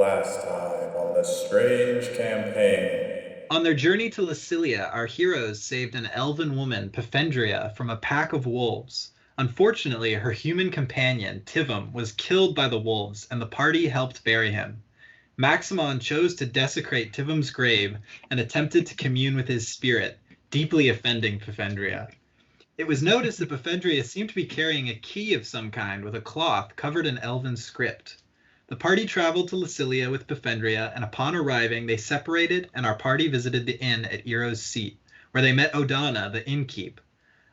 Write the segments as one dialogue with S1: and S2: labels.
S1: Last time on this strange campaign.
S2: On their journey to Lysylia, our heroes saved an elven woman, Pefendria, from a pack of wolves. Unfortunately, her human companion, Tivum, was killed by the wolves, and the party helped bury him. Maximon chose to desecrate Tivum's grave and attempted to commune with his spirit, deeply offending Pefendria. It was noticed that Pefendria seemed to be carrying a key of some kind with a cloth covered in elven script. The party traveled to Lysylia with Pefendria, and upon arriving, they separated, and our party visited the inn at Ero's seat, where they met Odana, the innkeep.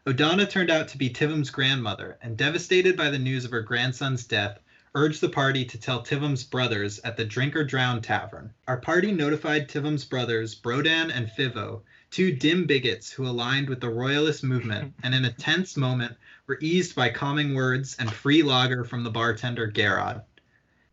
S2: Odana turned out to be Tivum's grandmother, and devastated by the news of her grandson's death, urged the party to tell Tivum's brothers at the Drink or Drown tavern. Our party notified Tivum's brothers, Brodan and Fivo, two dim bigots who aligned with the royalist movement, and in a tense moment were eased by calming words and free lager from the bartender Garrod.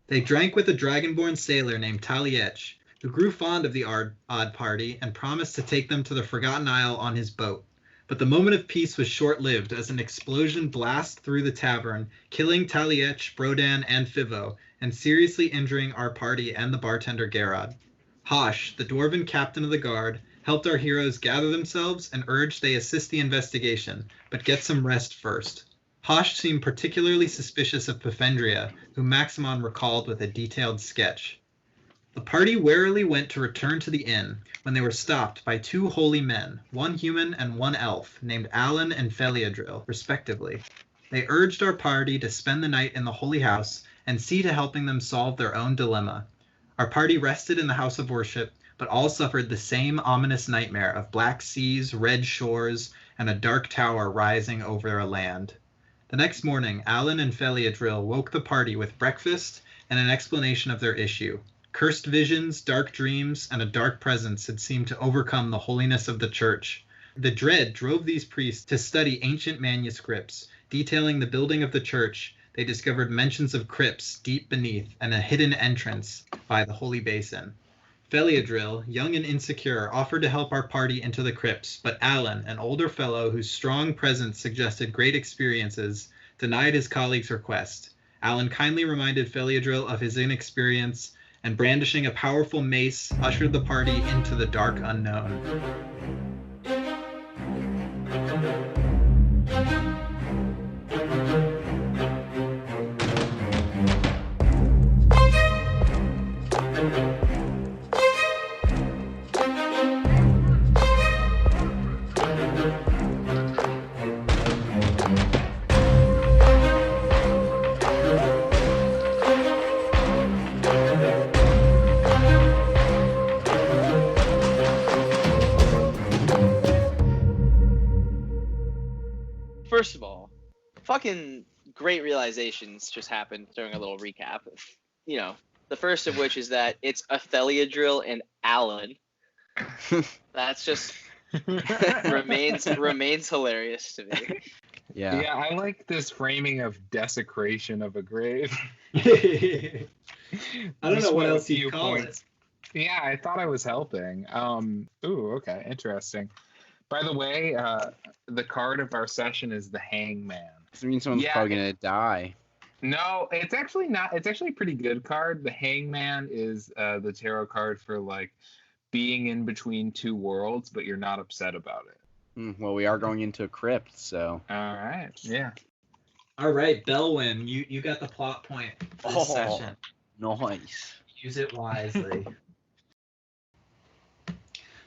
S2: They drank with a dragonborn sailor named Taliech, who grew fond of the odd party and promised to take them to the Forgotten Isle on his boat. But the moment of peace was short-lived as an explosion blasted through the tavern, killing Taliech, Brodan, and Fivo, and seriously injuring our party and the bartender Garrod. Hosh, the dwarven captain of the guard, helped our heroes gather themselves and urged they assist the investigation, but get some rest first. Hosh seemed particularly suspicious of Pefendria, whom Maximon recalled with a detailed sketch. The party warily went to return to the inn, when they were stopped by two holy men, one human and one elf, named Alon and Feliadril, respectively. They urged our party to spend the night in the holy house and see to helping them solve their own dilemma. Our party rested in the house of worship, but all suffered the same ominous nightmare of black seas, red shores, and a dark tower rising over a land. The next morning, Alon and Feliadril woke the party with breakfast and an explanation of their issue. Cursed visions, dark dreams, and a dark presence had seemed to overcome the holiness of the church. The dread drove these priests to study ancient manuscripts. Detailing the building of the church, they discovered mentions of crypts deep beneath and a hidden entrance by the holy basin. Feliadril, young and insecure, offered to help our party into the crypts, but Alon, an older fellow whose strong presence suggested great experiences, denied his colleague's request. Alon kindly reminded Feliadril of his inexperience, and brandishing a powerful mace, ushered the party into the dark unknown.
S3: First of all, fucking great realizations just happened during a little recap. You know, the first of which is that it's Atheliadril and Alon. That's just remains hilarious to me.
S4: Yeah, I like this framing of desecration of a grave.
S2: I don't know what else you call it.
S4: Yeah, I thought I was helping. Okay, interesting. By the way, the card of our session is the Hangman.
S5: Does it mean someone's probably gonna die?
S4: No, it's actually not. It's actually a pretty good card. The Hangman is the tarot card for like being in between two worlds, but you're not upset about it.
S5: Well, we are going into a crypt, so.
S4: All right. Yeah.
S2: All right, Belwin, you got the plot point for this session.
S5: Nice.
S2: Use it wisely.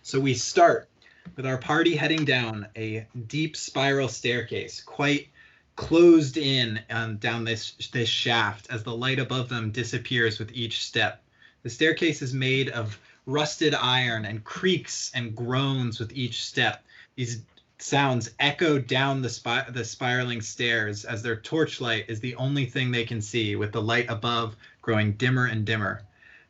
S2: So we start with our party heading down a deep spiral staircase, quite closed in down this shaft as the light above them disappears with each step. The staircase is made of rusted iron and creaks and groans with each step. These sounds echo down the spiraling stairs as their torchlight is the only thing they can see, with the light above growing dimmer and dimmer.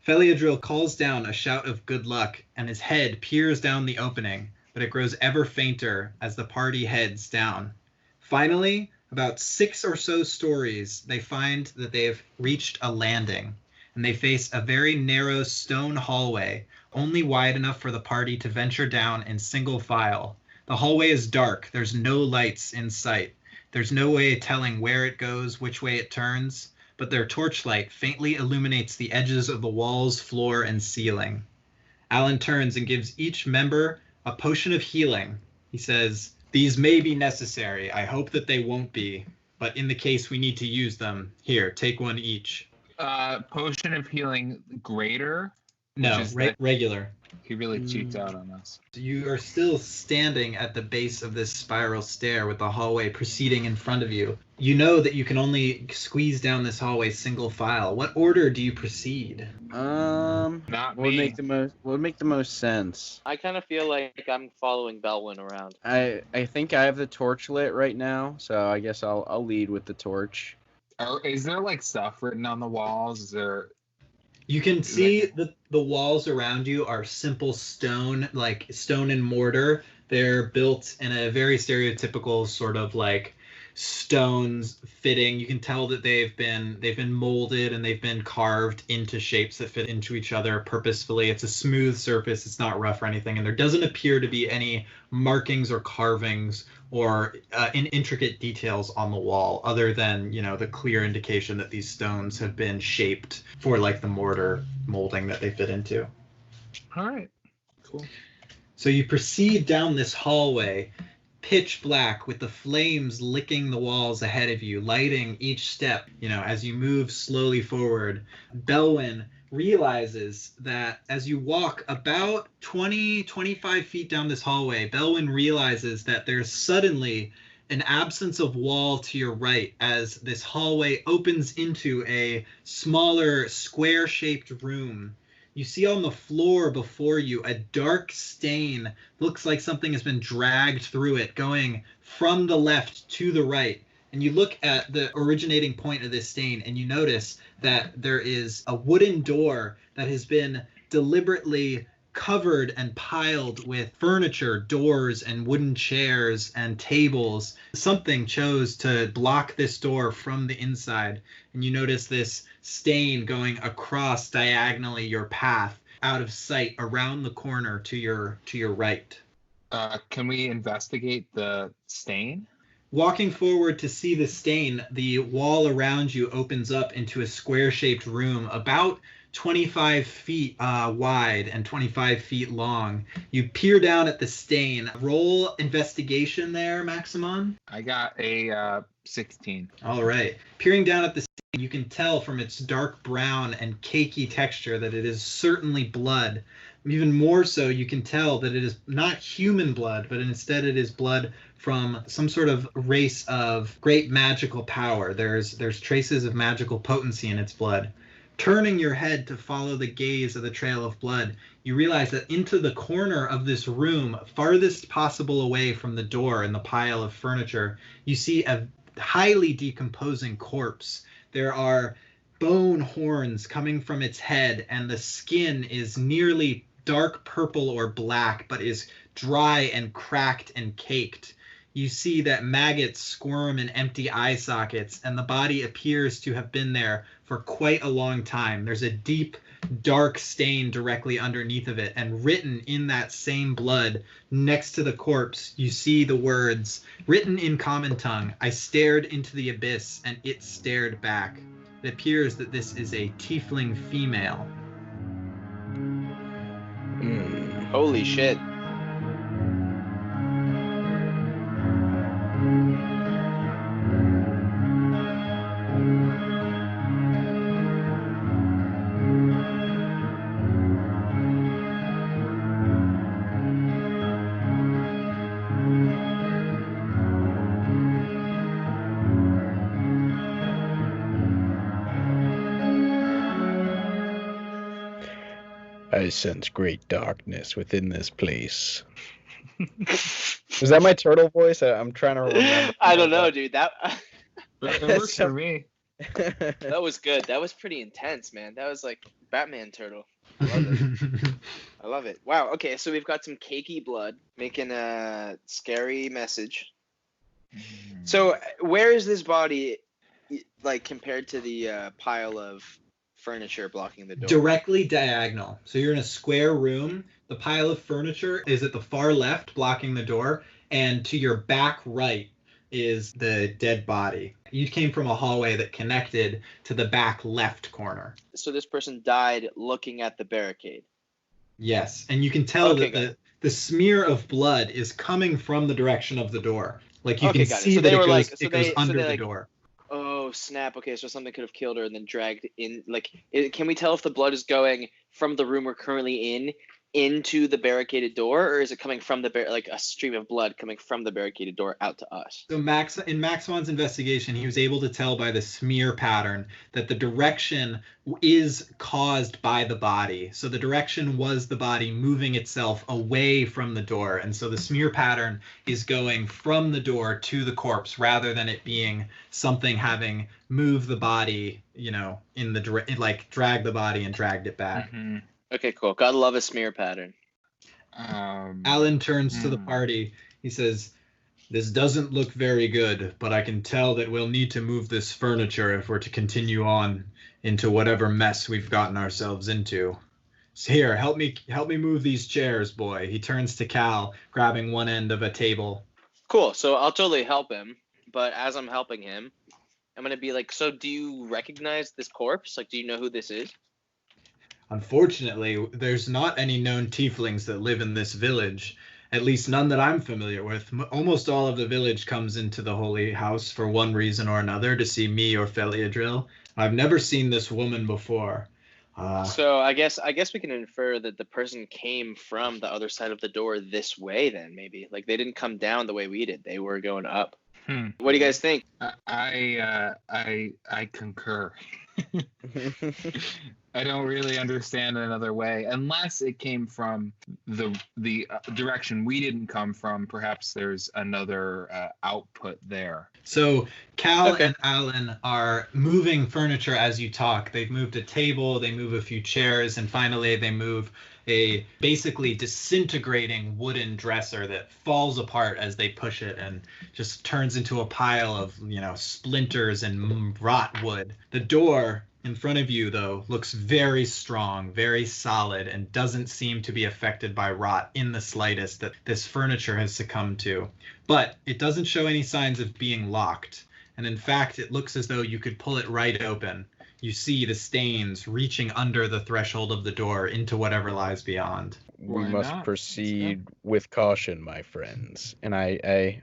S2: Feliadril calls down a shout of good luck, and his head peers down the opening, but it grows ever fainter as the party heads down. Finally, about 6 or so stories, they find that they have reached a landing, and they face a very narrow stone hallway, only wide enough for the party to venture down in single file. The hallway is dark. There's no lights in sight. There's no way of telling where it goes, which way it turns, but their torchlight faintly illuminates the edges of the walls, floor, and ceiling. Alon turns and gives each member a potion of healing. He says, "These may be necessary. I hope that they won't be. But in the case we need to use them, here, take one each."
S4: Potion of healing greater?
S2: No, regular.
S4: He really cheats out on us.
S2: You are still standing at the base of this spiral stair with the hallway proceeding in front of you. You know that you can only squeeze down this hallway single file. What order do you proceed?
S4: Not
S5: Would
S4: me.
S5: make the most sense.
S3: I kind of feel like I'm following Belwin around.
S5: I think I have the torch lit right now, so I guess I'll lead with the torch.
S4: Is there like stuff written on the walls? Is there?
S2: You can see that the walls around you are simple stone, like stone and mortar. They're built in a very stereotypical sort of like stones fitting. You can tell that they've been molded and they've been carved into shapes that fit into each other purposefully. It's a smooth surface. It's not rough or anything. And there doesn't appear to be any markings or carvings or intricate details on the wall other than, the clear indication that these stones have been shaped for like the mortar molding that they fit into.
S4: All right. Cool.
S2: So you proceed down this hallway, pitch black, with the flames licking the walls ahead of you, lighting each step, as you move slowly forward. Belwin realizes that as you walk about 25 feet down this hallway, Belwin realizes that there's suddenly an absence of wall to your right as this hallway opens into a smaller square-shaped room. You see on the floor before you a dark stain. Looks like something has been dragged through it, going from the left to the right. And you look at the originating point of this stain and you notice that there is a wooden door that has been deliberately covered and piled with furniture, doors, and wooden chairs and tables. Something chose to block this door from the inside. And you notice this stain going across diagonally your path out of sight around the corner to your right.
S4: Can we investigate the stain?
S2: Walking forward to see the stain, the wall around you opens up into a square-shaped room about 25 feet wide and 25 feet long. You peer down at the stain. Roll investigation there, Maximon.
S4: I got a 16.
S2: All right. Peering down at the stain, you can tell from its dark brown and cakey texture that it is certainly blood. Even more so, you can tell that it is not human blood, but instead it is blood from some sort of race of great magical power. There's traces of magical potency in its blood. Turning your head to follow the gaze of the trail of blood, you realize that into the corner of this room, farthest possible away from the door and the pile of furniture, you see a highly decomposing corpse. There are bone horns coming from its head, and the skin is nearly dark purple or black, but is dry and cracked and caked. You see that maggots squirm in empty eye sockets, and the body appears to have been there for quite a long time. There's a deep, dark stain directly underneath of it, and written in that same blood, next to the corpse, you see the words, written in common tongue, "I stared into the abyss, and it stared back." It appears that this is a tiefling female.
S3: Holy shit.
S5: I sense great darkness within this place. Was that my turtle voice? I'm trying to remember.
S3: I don't know, dude.
S4: It works for me.
S3: That was good. That was pretty intense, man. That was like Batman turtle. I love it. I love it. Wow. Okay, so we've got some cakey blood making a scary message. So where is this body, like, compared to the pile of furniture blocking the door?
S2: Directly diagonal. So you're in a square room. The pile of furniture is at the far left, blocking the door, and to your back right, is the dead body. You came from a hallway that connected to the back left corner.
S3: So this person died looking at the barricade.
S2: Yes, and you can tell
S3: Okay,
S2: that the smear of blood is coming from the direction of the door. Like you
S3: Okay,
S2: can
S3: got it.
S2: see
S3: So
S2: that
S3: they were like-
S2: it
S3: so
S2: goes
S3: they- so
S2: under
S3: they,
S2: the
S3: like-
S2: door.
S3: Oh snap! Okay, so something could have killed her and then dragged in. Like, can we tell if the blood is going from the room we're currently in into the barricaded door, or is it coming from like a stream of blood coming from the barricaded door out to us?
S2: So in Maximon's investigation, he was able to tell by the smear pattern that the direction is caused by the body. So the direction was the body moving itself away from the door, and so the smear pattern is going from the door to the corpse rather than it being something having moved the body, in the like drag the body and dragged it back.
S4: Mm-hmm.
S3: Okay, cool. Gotta love a smear pattern.
S2: Alon turns to the party. He says, "This doesn't look very good, but I can tell that we'll need to move this furniture if we're to continue on into whatever mess we've gotten ourselves into. So here, help me move these chairs, boy." He turns to Cal, grabbing one end of a table.
S3: Cool. So I'll totally help him, but as I'm helping him, I'm gonna be like, "So do you recognize this corpse? Like, do you know who this is?"
S2: Unfortunately, there's not any known tieflings that live in this village, at least none that I'm familiar with. Almost all of the village comes into the holy house for one reason or another, to see me or Feliadril. I've never seen this woman before.
S3: So I guess we can infer that the person came from the other side of the door this way. Then maybe like they didn't come down the way we did; they were going up. What do you guys think?
S4: I concur. I don't really understand another way, unless it came from the direction we didn't come from. Perhaps there's another output there.
S2: So Cal and Alon are moving furniture as you talk. They've moved a table, they move a few chairs, and finally they move a basically disintegrating wooden dresser that falls apart as they push it and just turns into a pile of, splinters and rot wood. The door in front of you, though, looks very strong, very solid, and doesn't seem to be affected by rot in the slightest that this furniture has succumbed to. But it doesn't show any signs of being locked. And in fact, it looks as though you could pull it right open. You see the stains reaching under the threshold of the door into whatever lies beyond.
S5: We
S4: Why
S5: must
S4: not?
S5: proceed with caution, my friends. And I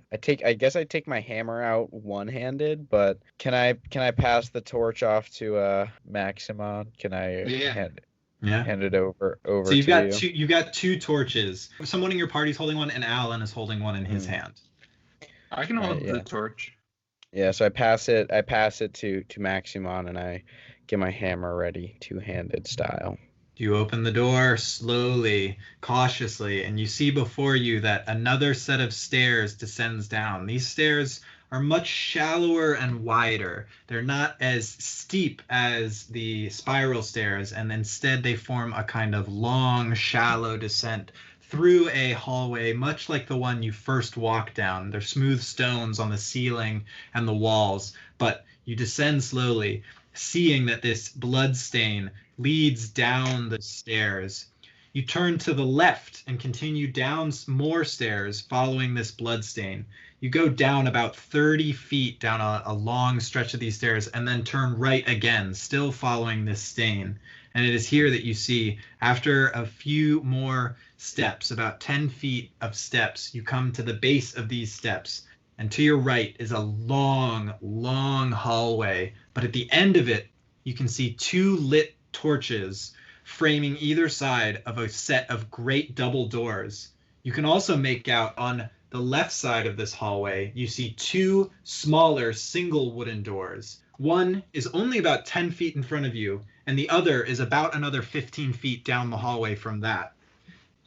S5: guess I take my hammer out one-handed, but can I pass the torch off to Maximon? Can I hand it over
S2: So you've
S5: to
S2: got
S5: you?
S2: you've got two torches. Someone in your party's holding one, and Alon is holding one in his hand.
S4: I can hold
S5: yeah.
S4: the torch.
S5: Yeah, so I pass it to Maximon, and I get my hammer ready, two-handed style.
S2: You open the door slowly, cautiously, and you see before you that another set of stairs descends down. These stairs are much shallower and wider. They're not as steep as the spiral stairs, and instead they form a kind of long, shallow descent through a hallway, much like the one you first walked down. There's smooth stones on the ceiling and the walls, but you descend slowly, seeing that this blood stain leads down the stairs. You turn to the left and continue down more stairs following this blood stain. You go down about 30 feet down a long stretch of these stairs and then turn right again, still following this stain. And it is here that you see, after a few more steps, about 10 feet of steps, you come to the base of these steps. And to your right is a long, long hallway. But at the end of it, you can see two lit torches framing either side of a set of great double doors. You can also make out on the left side of this hallway, you see two smaller single wooden doors. One is only about 10 feet in front of you, and the other is about another 15 feet down the hallway from that.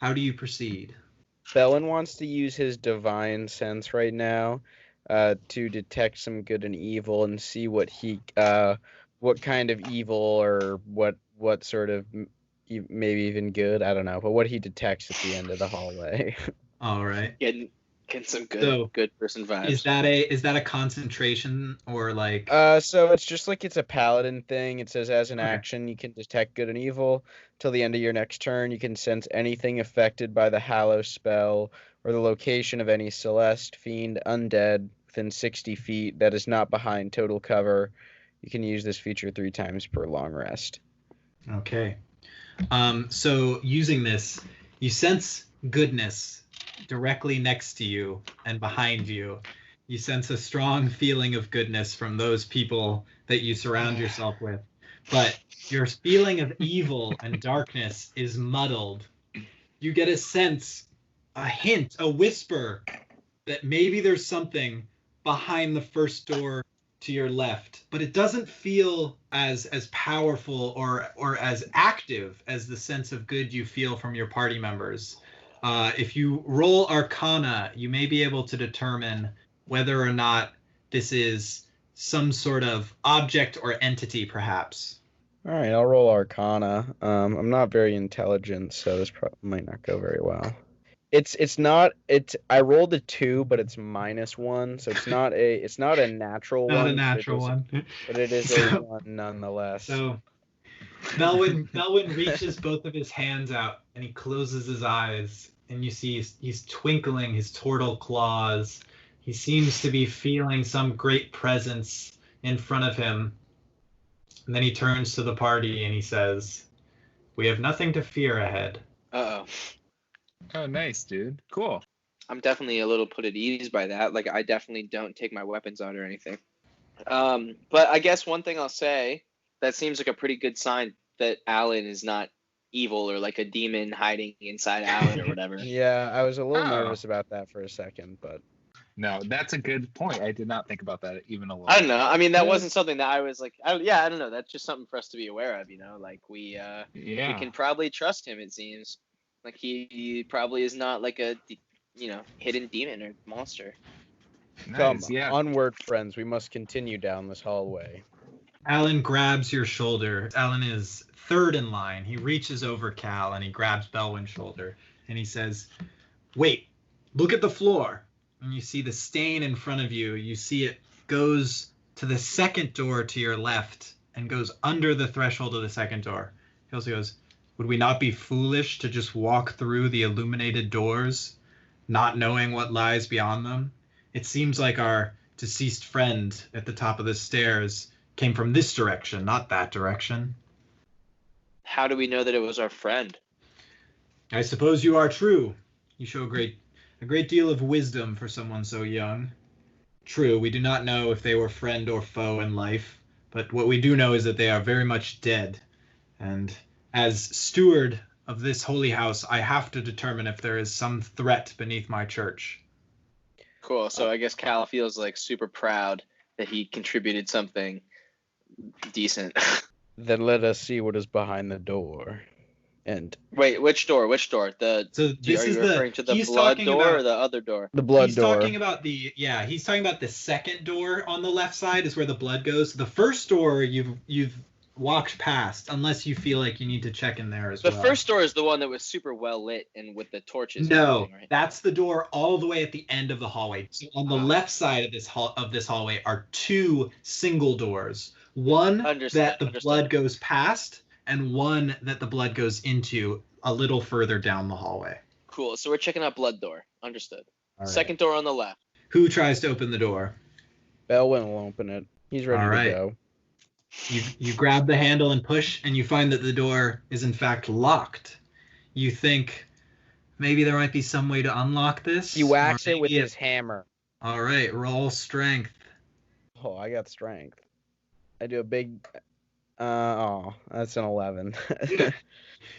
S2: How do you proceed?
S5: Belwin wants to use his divine sense right now to detect some good and evil and see what kind of evil or what sort of maybe even good, I don't know, but what he detects at the end of the hallway.
S2: All right.
S3: Getting some good person vibes.
S2: Is that a concentration or like?
S5: So it's just like it's a paladin thing. It says as an action you can detect good and evil till the end of your next turn. You can sense anything affected by the Hallow spell or the location of any celeste, fiend, undead within 60 feet that is not behind total cover. You can use this feature 3 times per long rest.
S2: Okay. So using this, you sense goodness directly next to you and behind you. You sense a strong feeling of goodness from those people that you surround yourself with. But your feeling of evil and darkness is muddled. You get a sense, a hint, a whisper that maybe there's something behind the first door to your left, but it doesn't feel as powerful or as active as the sense of good you feel from your party members. If you roll Arcana, you may be able to determine whether or not this is some sort of object or entity, perhaps.
S5: All right, I'll roll Arcana. I'm not very intelligent, so this might not go very well. I rolled a 2, but it's -1, so it's not a natural
S2: Not
S5: one.
S2: a natural one.
S5: But it is a 1 nonetheless.
S2: So Belwin reaches both of his hands out and he closes his eyes, and you see he's twinkling his turtle claws. He seems to be feeling some great presence in front of him. And then he turns to the party and he says, "We have nothing to fear ahead."
S3: Uh-oh.
S4: Oh, nice, dude. Cool.
S3: I'm definitely a little put at ease by that. Like, I definitely don't take my weapons out or anything. But I guess one thing I'll say, that seems like a pretty good sign that Alon is not evil or like a demon hiding inside Alon or whatever.
S5: Yeah, I was a little nervous about that for a second, but
S4: No, that's a good point. I did not think about that even a little.
S3: I don't know. I mean, that wasn't something that I was like, I don't know. That's just something for us to be aware of, Like, we can probably trust him, it seems. Like, he probably is not like a, hidden demon or monster.
S5: Come,
S4: Nice, yeah.
S5: onward, friends. We must continue down this hallway.
S2: Alon grabs your shoulder. Alon is third in line. He reaches over Cal and he grabs Belwin's shoulder and he says, "Wait, look at the floor." And you see the stain in front of you. You see it goes to the second door to your left and goes under the threshold of the second door. He also goes, "Would we not be foolish to just walk through the illuminated doors, not knowing what lies beyond them? It seems like our deceased friend at the top of the stairs came from this direction, not that direction."
S3: How do we know that it was our friend?
S2: "I suppose you are true. You show a great deal of wisdom for someone so young. True, we do not know if they were friend or foe in life, but what we do know is that they are very much dead. And as steward of this holy house, I have to determine if there is some threat beneath my church."
S3: Cool. So I guess Cal feels like super proud that he contributed something decent.
S5: Then let us see what is behind the door. And
S3: Wait, which door? Which door?
S2: So
S3: Are you referring to the blood door or the other door?
S5: the blood
S2: he's
S5: door.
S2: talking about he's talking about the second door on the left side is where the blood goes. The first door you've walked past, unless you feel like you need to check in there as well.
S3: The first door is the one that was super well lit and with the torches. and
S2: No,
S3: everything, right?
S2: that's the door all the way at the end of the hallway. So on the left side of this hallway are 2 single doors. One that the blood goes past, and one that the blood goes into a little further down the hallway.
S3: Cool. So we're checking out blood door. Understood.
S2: All right.
S3: Second door on the left.
S2: Who tries to open the door?
S5: Belwin will open it. He's ready
S2: All right.
S5: to go.
S2: You grab the handle and push, and you find that the door is in fact locked. You think maybe there might be some way to unlock this.
S5: He whacks
S2: or
S5: it with
S2: maybe
S5: his hammer.
S2: All right, roll strength.
S5: Oh, I got strength. I do a big... that's an 11.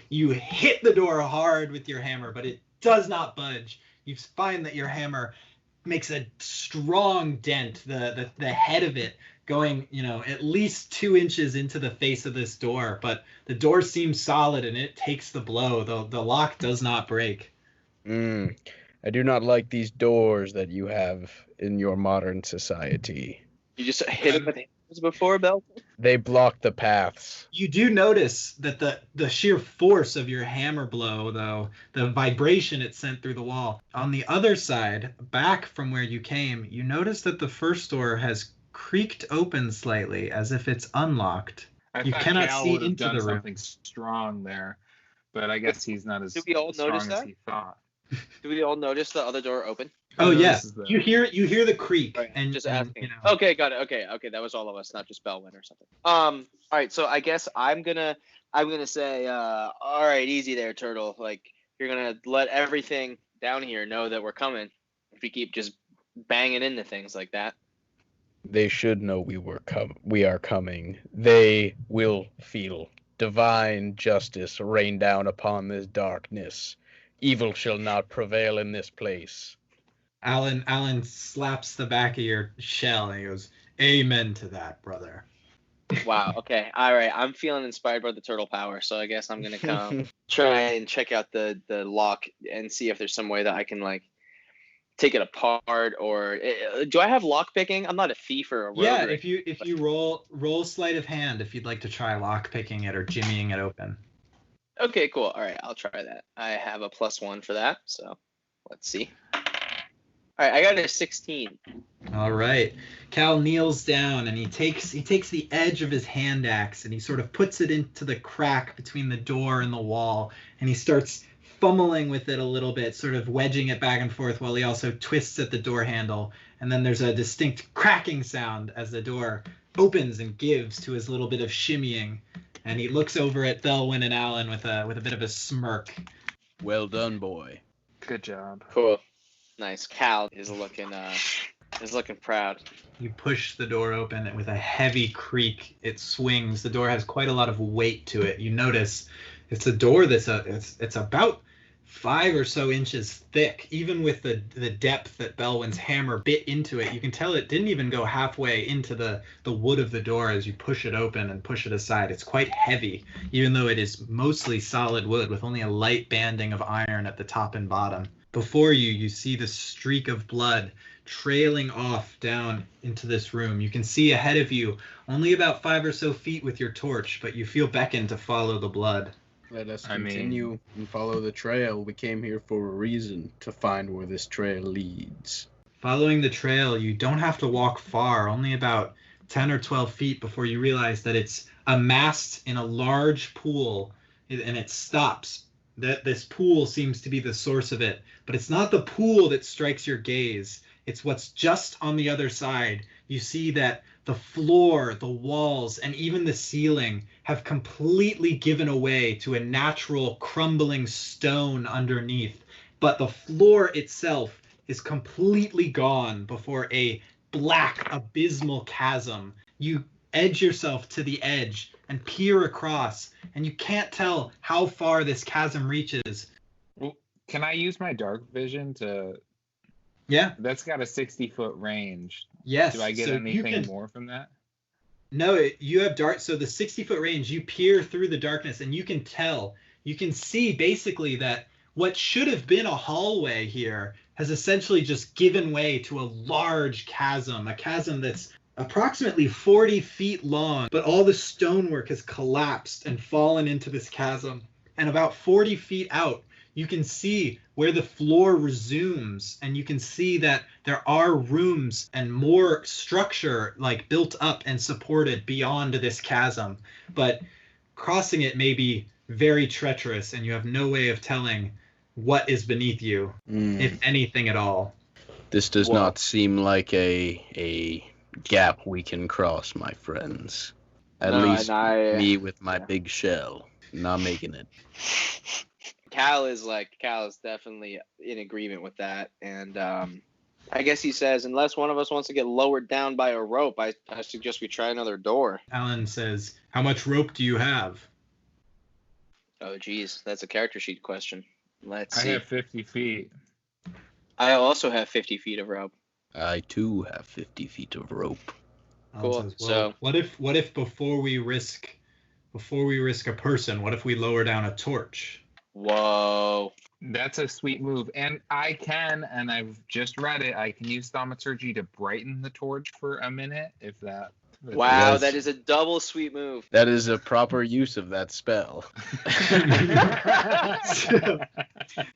S2: You hit the door hard with your hammer, but it does not budge. You find that your hammer makes a strong dent, the head of it going, at least 2 inches into the face of this door, but the door seems solid and it takes the blow. The lock does not break.
S5: I do not like these doors that you have in your modern society.
S3: You just hit him with hands before, Bel?
S5: They block the paths.
S2: You do notice that the sheer force of your hammer blow, though, the vibration it sent through the wall. On the other side, back from where you came, you notice that the first door has creaked open slightly, as if it's unlocked. You cannot
S4: Cal
S2: see
S4: would have
S2: into
S4: done
S2: the room.
S4: something strong there, but I guess he's not as
S3: Did we all
S4: strong
S3: notice
S4: as
S3: that?
S4: he thought.
S3: Do we all notice the other door open?
S2: Oh
S4: No,
S2: yeah,
S4: this is the-
S2: you hear the creak,
S3: Right,
S2: and
S3: just
S2: and,
S3: asking.
S2: you know,
S3: Okay, got it. Okay, that was all of us, not just Belwin or something. All right, so I guess I'm gonna say, all right, easy there, Turtle. Like you're gonna let everything down here know that we're coming. If we keep just banging into things like that.
S5: They should know we are coming. They will feel divine justice rain down upon this darkness. Evil shall not prevail in this place.
S2: Alan slaps the back of your shell and he goes, "Amen to that, brother."
S3: Wow. Okay. All right. I'm feeling inspired by the turtle power, so I guess I'm gonna come try and check out the lock and see if there's some way that I can like take it apart or do I have lock picking? I'm not a thief or a rogue.
S2: Yeah,
S3: or
S2: if you roll sleight of hand if you'd like to try lock picking it or jimmying it open.
S3: Okay, cool. All right, I'll try that. I have a +1 for that, so let's see. All right, I got a 16.
S2: All right. Cal kneels down and he takes the edge of his hand axe and he sort of puts it into the crack between the door and the wall and he starts fumbling with it a little bit, sort of wedging it back and forth while he also twists at the door handle. And then there's a distinct cracking sound as the door opens and gives to his little bit of shimmying. And he looks over at Belwin and Alon with a bit of a smirk.
S5: Well done, boy.
S4: Good job.
S3: Cool. Nice. Cal is looking proud.
S2: You push the door open and with a heavy creak, it swings. The door has quite a lot of weight to it. You notice it's a door that's it's about 5 or so inches thick. Even with the depth that Belwin's hammer bit into it, you can tell it didn't even go halfway into the wood of the door as you push it open and push it aside. It's quite heavy, even though it is mostly solid wood with only a light banding of iron at the top and bottom. Before you see the streak of blood trailing off down into this room. You can see ahead of you only about 5 or so feet with your torch, but you feel beckoned to follow the blood.
S5: Let us
S4: I mean-
S5: continue and follow the trail. We came here for a reason, to find where this trail leads.
S2: Following the trail, you don't have to walk far, only about 10 or 12 feet before you realize that it's amassed in a large pool, and it stops. That this pool seems to be the source of it, but it's not the pool that strikes your gaze. It's what's just on the other side. You see that the floor, the walls, and even the ceiling have completely given away to a natural crumbling stone underneath, but the floor itself is completely gone before a black, abysmal chasm. You edge yourself to the edge and peer across, and you can't tell how far this chasm reaches.
S4: Well, can I use my dark vision to?
S2: Yeah.
S4: That's got a 60-foot range.
S2: Yes.
S4: Do I get
S2: so
S4: anything more from that?
S2: No, you have dark. So the 60-foot range, you peer through the darkness, and you can tell. You can see basically that what should have been a hallway here has essentially just given way to a large chasm, a chasm that's approximately 40 feet long, but all the stonework has collapsed and fallen into this chasm. And about 40 feet out, you can see where the floor resumes, and you can see that there are rooms and more structure like built up and supported beyond this chasm. But crossing it may be very treacherous, and you have no way of telling what is beneath you, if anything at all.
S5: This does
S3: Well-
S5: not seem like a gap we can cross, my friends. At
S3: No,
S5: least
S3: and I-
S5: me with my big shell. Not making it.
S3: Cal is definitely in agreement with that, and I guess he says unless one of us wants to get lowered down by a rope, I suggest we try another door.
S2: Alan says, "How much rope do you have?"
S3: Oh, geez, that's a character sheet question. Let's
S4: I
S3: see.
S4: have 50 feet.
S3: I also have 50 feet of rope.
S5: I too have 50 feet of rope.
S2: Alan
S3: Cool.
S2: says,
S3: So-
S2: what if before we risk a person, what if we lower down a torch?
S3: Whoa.
S4: That's a sweet move. And I can, and I've just read it, I can use thaumaturgy to brighten the torch for a minute, if that.
S3: Wow,
S5: Yes.
S3: that is a double sweet move.
S5: That is a proper use of that spell.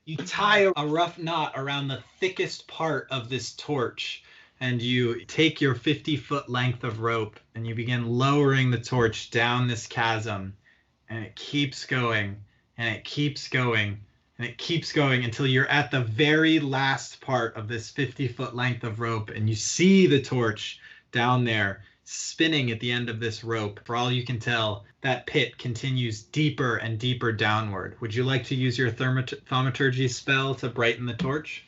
S2: You tie a rough knot around the thickest part of this torch, and you take your 50-foot length of rope and you begin lowering the torch down this chasm, and it keeps going and it keeps going and it keeps going until you're at the very last part of this 50-foot length of rope, and you see the torch down there spinning at the end of this rope. For all you can tell, that pit continues deeper and deeper downward. Would you like to use your thaumaturgy spell to brighten the torch?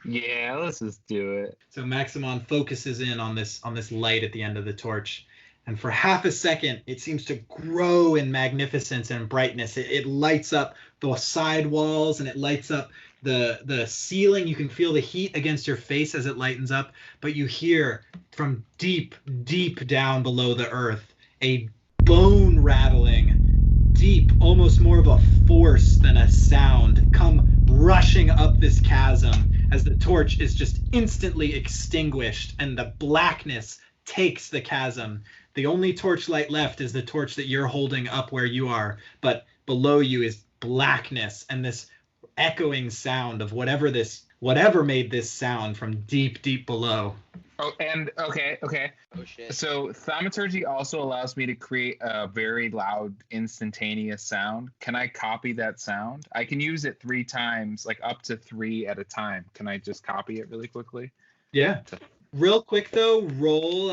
S4: Yeah, let's just do it.
S2: So Maximon focuses in on this light at the end of the torch, and for half a second, it seems to grow in magnificence and brightness. It lights up the side walls, and it lights up the ceiling. You can feel the heat against your face as it lightens up, but you hear from deep, deep down below the earth a bone rattling, deep, almost more of a force than a sound, come rushing up this chasm as the torch is just instantly extinguished and the blackness takes the chasm. The only torchlight left is the torch that you're holding up where you are, but below you is blackness and this echoing sound of whatever made this sound from deep, deep below.
S4: Oh, and okay.
S3: Oh shit.
S4: So thaumaturgy also allows me to create a very loud, instantaneous sound. Can I copy that sound? I can use it 3 times, like up to 3 at a time. Can I just copy it really quickly?
S2: Yeah. Real quick though, roll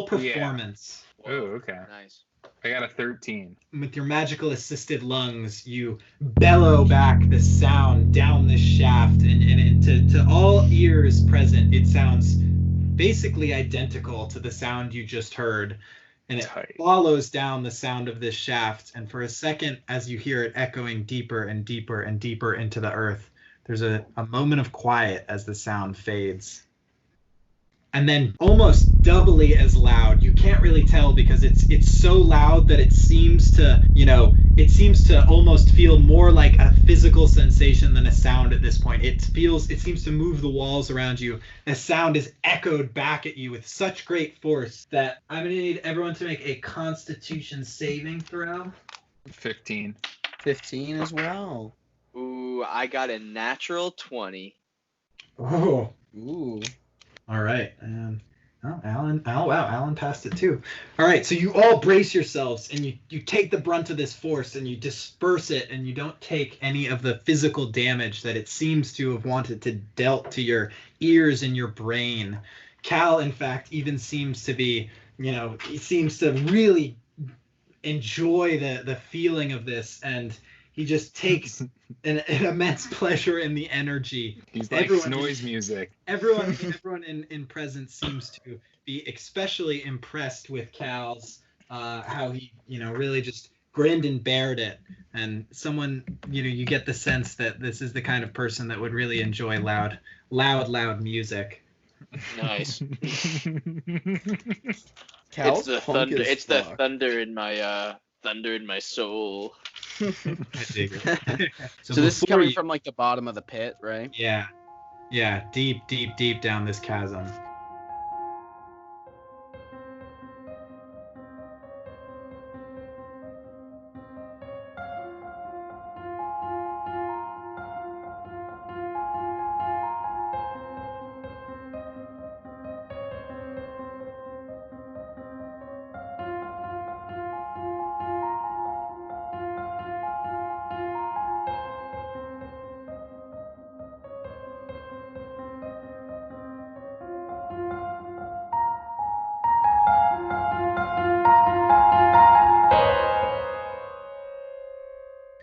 S2: performance.
S4: Oh, okay.
S3: Nice.
S4: I got a 13.
S2: With your magical assisted lungs, you bellow back the sound down this shaft, and to all ears present, it sounds basically identical to the sound you just heard. And it
S4: Tight.
S2: follows down the sound of this shaft. And for a second, as you hear it echoing deeper and deeper and deeper into the earth, there's a moment of quiet as the sound fades. And then almost doubly as loud. You can't really tell because it's so loud that it seems to almost feel more like a physical sensation than a sound at this point. It seems to move the walls around you. The sound is echoed back at you with such great force that I'm going to need everyone to make a Constitution saving throw.
S4: 15.
S5: 15 as well.
S3: Ooh, I got a natural 20.
S2: Oh.
S5: Ooh.
S2: All right. Alan passed it too. All right, so you all brace yourselves and you take the brunt of this force and you disperse it, and you don't take any of the physical damage that it seems to have wanted to dealt to your ears and your brain. Cal, in fact, even seems to be, he seems to really enjoy the feeling of this, and he just takes an immense pleasure in the energy.
S4: He's like noise music.
S2: Everyone in presence seems to be especially impressed with Cal's, how he, really just grinned and bared it. And someone, you get the sense that this is the kind of person that would really enjoy loud music.
S3: Nice.
S5: Cal's
S3: It's the
S5: punk
S3: thunder.
S5: as
S3: It's the
S5: fuck.
S3: thunder in my soul.
S2: I dig it.
S5: So this is
S2: before
S5: coming
S2: you-
S5: from like the bottom of the pit, right?
S2: Yeah, deep, deep, deep down this chasm.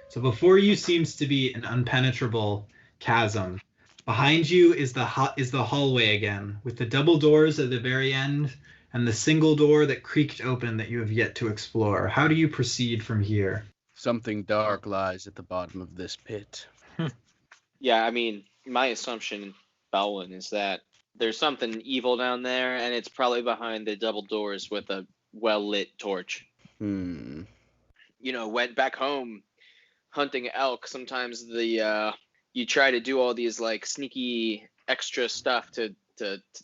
S2: So before you seems to be an unpenetrable chasm. Behind you is the hallway again, with the double doors at the very end and the single door that creaked open that you have yet to explore. How do you proceed from here?
S5: Something dark lies at the bottom of this pit.
S3: Yeah, I mean, my assumption, Belwin, is that there's something evil down there, and it's probably behind the double doors with a well-lit torch.
S5: Hmm.
S3: Went back home hunting elk. Sometimes you try to do all these like sneaky extra stuff to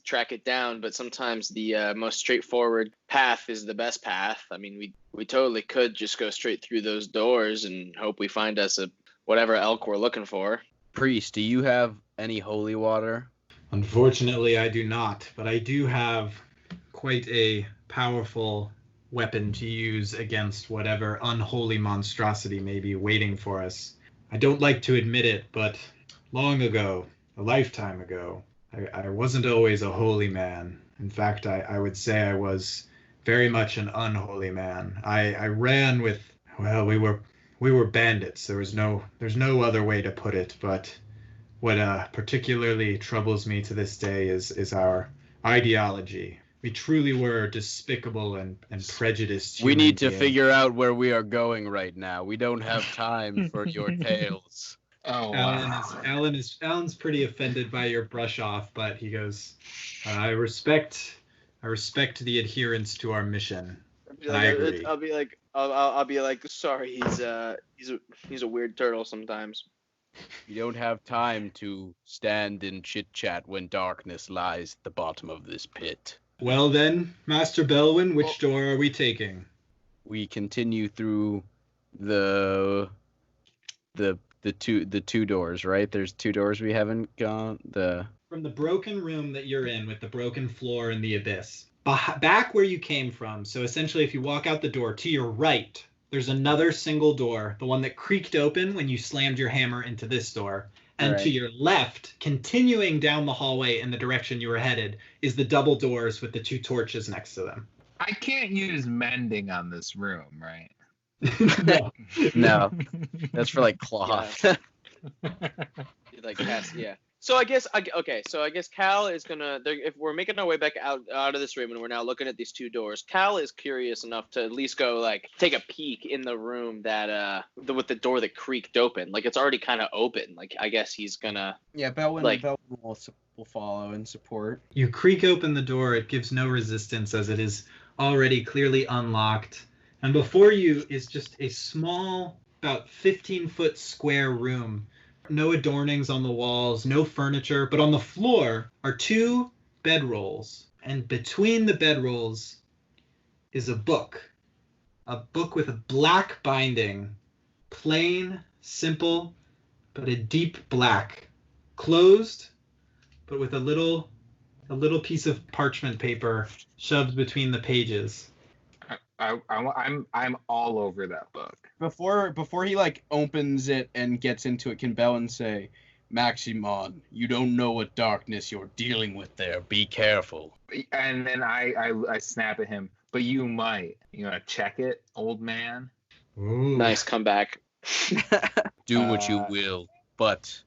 S3: track it down, but sometimes the most straightforward path is the best path. I mean, we totally could just go straight through those doors and hope we find us whatever elk we're looking for.
S5: Priest, do you have any holy water?
S2: Unfortunately, I do not, but I do have quite a powerful weapon to use against whatever unholy monstrosity may be waiting for us. I don't like to admit it, but long ago, a lifetime ago, I wasn't always a holy man. In fact, I would say I was very much an unholy man. I ran with, well, we were bandits. There's no other way to put it, but what particularly troubles me to this day is our ideology. We truly were despicable and prejudiced
S5: We
S2: human
S5: need to
S2: beings.
S5: figure out where we are going right now. We don't have time for your tales.
S4: Oh wow.
S2: Alan's pretty offended by your brush off, but he goes, I respect the adherence to our mission. I agree.
S3: I'll be like, sorry, he's a weird turtle sometimes.
S5: You don't have time to stand and chit-chat when darkness lies at the bottom of this pit.
S2: Well then, Master Belwin, which door are we taking?
S5: We continue through the two doors, right? There's two doors we haven't gone.
S2: From the broken room that you're in with the broken floor and the abyss. Back where you came from, so essentially if you walk out the door, to your right, there's another single door, the one that creaked open when you slammed your hammer into this door. And
S5: Right.
S2: to your left, continuing down the hallway in the direction you were headed, is the double doors with the two torches next to them.
S4: I can't use mending on this room, right?
S2: No.
S5: No, that's for like cloth.
S3: Like yeah. So I guess Cal is gonna. If we're making our way back out of this room and we're now looking at these two doors, Cal is curious enough to at least go like take a peek in the room that with the door that creaked open. Like it's already kind of open. Like I guess he's gonna.
S5: Yeah, Belwin
S3: Like-
S5: will follow and support.
S2: You creak open the door. It gives no resistance as it is already clearly unlocked. And before you is just a small, about 15-foot square room. No adornings on the walls, no furniture, but on the floor are two bedrolls. And between the bedrolls is a book with a black binding, plain, simple, but a deep black, closed, but with a little piece of parchment paper shoved between the pages.
S4: I'm all over that book.
S5: Before he like opens it and gets into it, can Belwin say, Maximon, you don't know what darkness you're dealing with there. Be careful.
S4: And then I snap at him. But you might. You wanna check it, old man?
S2: Ooh.
S3: Nice comeback.
S5: Do what you will, but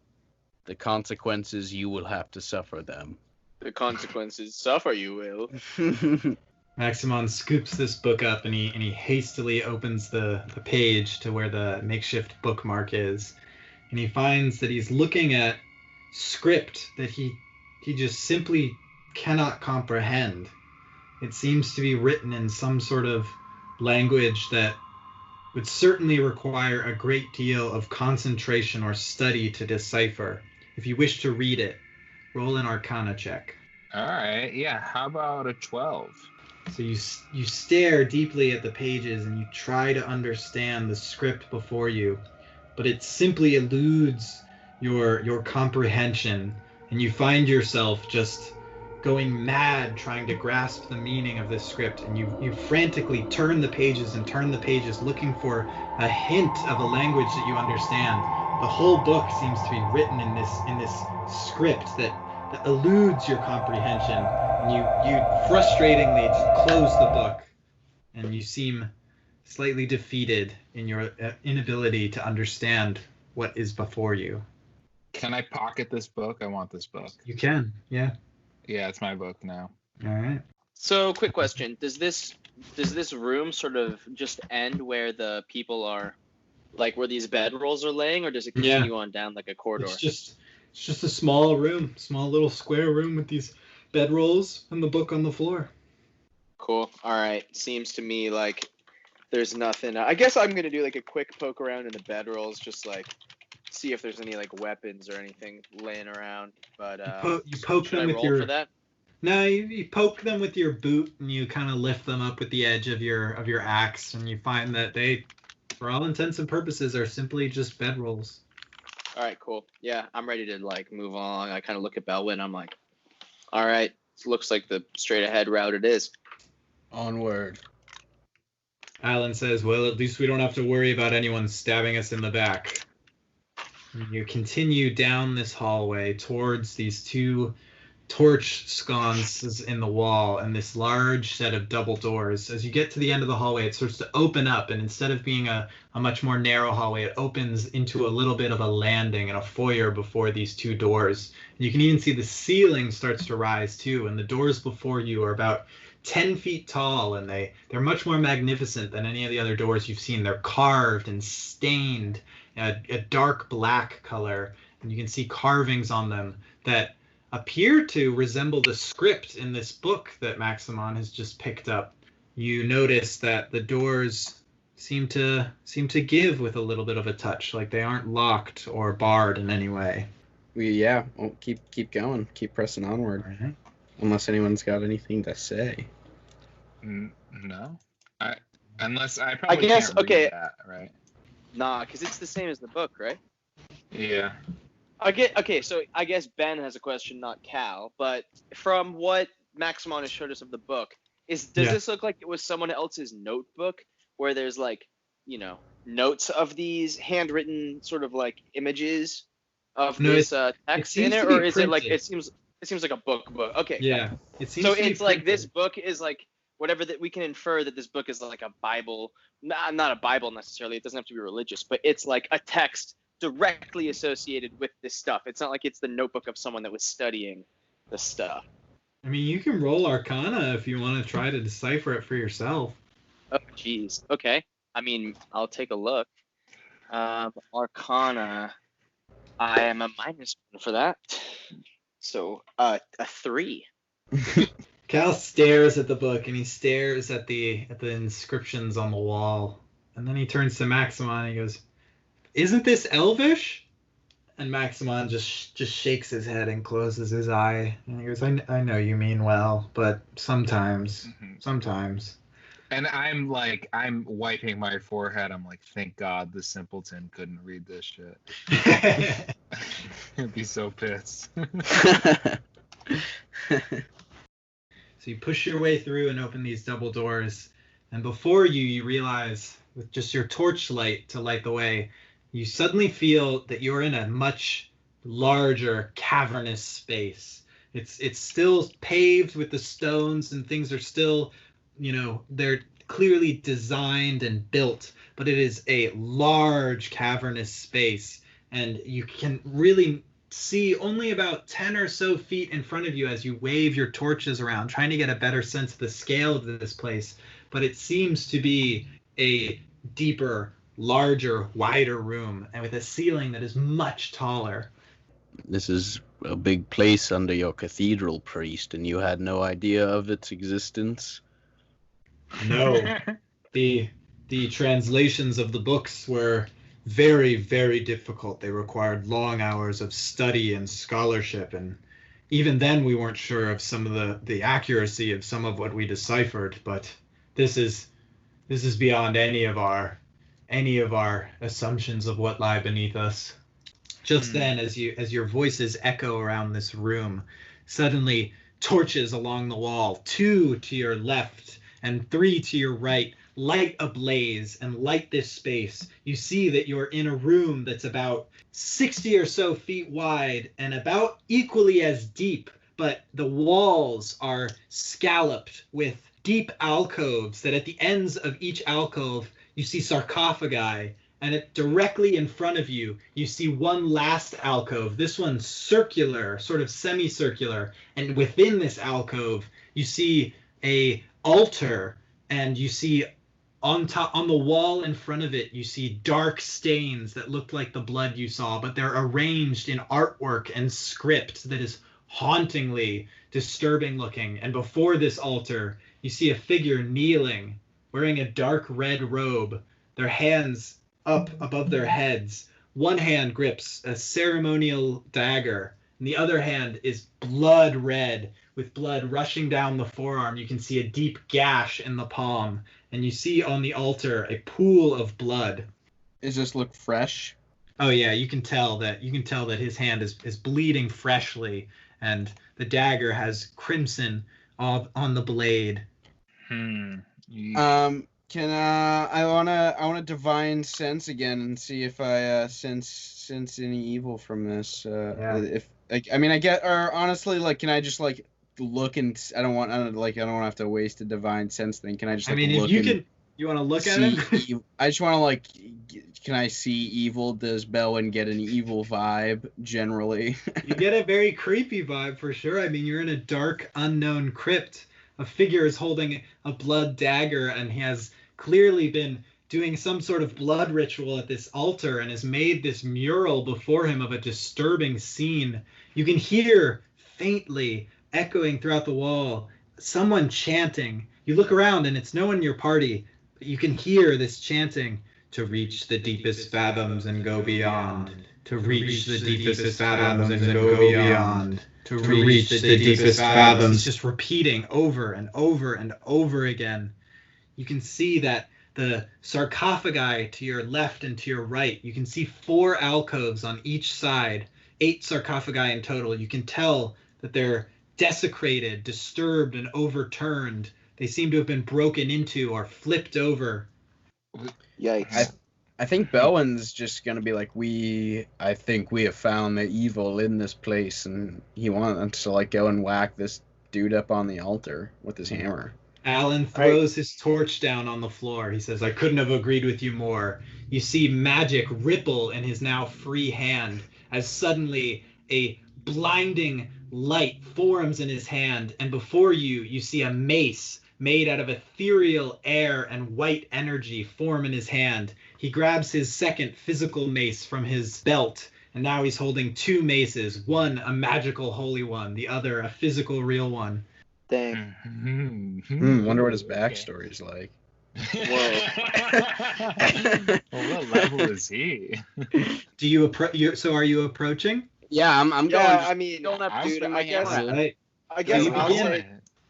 S5: the consequences you will have to suffer them.
S3: The consequences suffer you will.
S2: Maximon scoops this book up and he hastily opens the page to where the makeshift bookmark is. And he finds that he's looking at script that he just simply cannot comprehend. It seems to be written in some sort of language that would certainly require a great deal of concentration or study to decipher. If you wish to read it, roll an Arcana check.
S4: All right, yeah. How about a 12?
S2: So you stare deeply at the pages and you try to understand the script before you, but it simply eludes your comprehension, and you find yourself just going mad trying to grasp the meaning of this script, and you frantically turn the pages looking for a hint of a language that you understand. The whole book seems to be written in this script that eludes your comprehension, and you frustratingly just close the book, and you seem slightly defeated in your inability to understand what is before you.
S4: Can I pocket this book? I want this book.
S2: You can, yeah.
S4: Yeah, it's my book now.
S2: All right.
S3: So, quick question: Does this room sort of just end where the people are, like where these bedrolls are laying, or does it continue on down like a corridor?
S2: It's just a small room, small little square room with these bedrolls and the book on the floor.
S3: Cool. All right. Seems to me like there's nothing. I guess I'm gonna do like a quick poke around in the bedrolls, just like see if there's any like weapons or anything laying around. But
S2: You poke
S3: should
S2: them
S3: I
S2: with
S3: roll
S2: your
S3: for that?
S2: No, you poke them with your boot and you kind of lift them up with the edge of your axe, and you find that they, for all intents and purposes, are simply just bedrolls.
S3: All right. Cool. Yeah, I'm ready to like move along. I kind of look at Belwin. I'm like, all right. This looks like the straight ahead route it is.
S5: Onward.
S2: Alon says, well, at least we don't have to worry about anyone stabbing us in the back. And you continue down this hallway towards these two torch sconces in the wall and this large set of double doors. As you get to the end of the hallway, it starts to open up, and instead of being a much more narrow hallway, it opens into a little bit of a landing and a foyer before these two doors. And you can even see the ceiling starts to rise too, and the doors before you are about 10 feet tall, and they're much more magnificent than any of the other doors you've seen. They're carved and stained a dark black color, and you can see carvings on them that appear to resemble the script in this book that Maximon has just picked up. You notice that the doors seem to give with a little bit of a touch, like they aren't locked or barred in any way.
S5: Yeah, well, keep going, keep pressing onward.
S2: All right.
S5: Unless anyone's got anything to say.
S4: No, I probably
S3: guess,
S4: can't read
S3: okay.
S4: that, right?
S3: Nah, because it's the same as the book, right?
S4: Yeah.
S3: Okay, so I guess Ben has a question, not Cal. But from what Maximon has showed us of the book, does this look like it was someone else's notebook where there's like, notes of these handwritten sort of like images of this text in it, or is it like it seems like a book? Okay.
S2: Yeah. It seems
S3: So
S2: to be
S3: it's like this
S2: printed.
S3: book is like whatever that we can infer that this book is like a Bible, not a Bible necessarily. It doesn't have to be religious, but it's like a text directly associated with this stuff. It's not like it's the notebook of someone that was studying the stuff.
S2: I mean, you can roll Arcana if you want to try to decipher it for yourself.
S3: Oh, geez. Okay. I mean, I'll take a look. Arcana. I am a -1 for that. So, a 3.
S2: Cal stares at the book, and he stares at the inscriptions on the wall, and then he turns to Maximon and he goes, "Isn't this Elvish?" And Maximon just shakes his head and closes his eye, and he goes, I know you mean well, but sometimes.
S4: And I'm wiping my forehead. I'm like, thank God the simpleton couldn't read this shit. I'd be so pissed.
S2: So you push your way through and open these double doors, and before you realize, with just your torchlight to light the way, you suddenly feel that you're in a much larger cavernous space. It's still paved with the stones, and things are still, they're clearly designed and built, but it is a large cavernous space, and you can really see only about 10 or so feet in front of you as you wave your torches around, trying to get a better sense of the scale of this place. But it seems to be a deeper, larger, wider room, and with a ceiling that is much taller.
S5: This is a big place under your cathedral, priest, and you had no idea of its existence?
S2: No. The translations of the books were very, very difficult. They required long hours of study and scholarship, and even then we weren't sure of some of the accuracy of some of what we deciphered, but this is beyond any of our assumptions of what lie beneath us. Just then, as your voices echo around this room, suddenly torches along the wall, 2 to your left and 3 to your right, light ablaze and light this space. You see that you're in a room that's about 60 or so feet wide and about equally as deep, but the walls are scalloped with deep alcoves that at the ends of each alcove you see sarcophagi, and directly in front of you see one last alcove, this one circular, sort of semicircular, and within this alcove you see a altar, and you see on the wall in front of it, you see dark stains that look like the blood you saw, but they're arranged in artwork and script that is hauntingly disturbing looking. And before this altar, you see a figure kneeling, wearing a dark red robe, their hands up above their heads. One hand grips a ceremonial dagger, and the other hand is blood red, with blood rushing down the forearm. You can see a deep gash in the palm, and you see on the altar a pool of blood.
S5: Does this look fresh?
S2: Oh yeah, you can tell that his hand is bleeding freshly, and the dagger has crimson on the blade.
S5: Can I wanna divine sense again and see if I sense any evil from this.
S2: Yeah.
S5: If like I mean I get or honestly like can I just like look and I don't want to have to waste a divine sense thing. Can I just
S2: I
S5: like
S2: mean, if
S5: look
S2: you
S5: and
S2: can, you want to look at
S5: see?
S2: him?
S5: I just want to like can I see evil? Does Belwin get an evil vibe generally?
S2: You get a very creepy vibe for sure. I mean, you're in a dark, unknown crypt. A figure is holding a blood dagger, and he has clearly been doing some sort of blood ritual at this altar and has made this mural before him of a disturbing scene. You can hear faintly echoing throughout the wall someone chanting. You look around, and it's no one in your party, but you can hear this chanting to reach the deepest fathoms and go beyond. To reach the deepest fathoms and go beyond. To reach the deepest fathoms. It's just repeating over and over and over again. You can see that the sarcophagi to your left and to your right, you can see 4 alcoves on each side, 8 sarcophagi in total. You can tell that they're desecrated, disturbed, and overturned. They seem to have been broken into or flipped over.
S3: Yikes.
S5: I think Belwin's just gonna be like, I think we have found the evil in this place, and he wants to like go and whack this dude up on the altar with his hammer.
S2: Alon throws his torch down on the floor. He says, I couldn't have agreed with you more. You see magic ripple in his now free hand as suddenly a blinding light forms in his hand, and before you, you see a mace made out of ethereal air and white energy form in his hand. He grabs his second physical mace from his belt, and now he's holding 2 maces, one a magical holy one, the other a physical real one.
S3: Dang.
S5: Wonder what his backstory is like.
S4: Whoa. Well, what level is he?
S2: Do you so are you approaching?
S5: Yeah, I'm going.
S3: Yeah, I mean,
S5: going up,
S3: dude,
S5: swing
S3: I
S5: my
S3: guess,
S5: hammer at him.
S2: Right.
S3: I guess
S2: you
S3: I'll
S2: begin.
S3: say,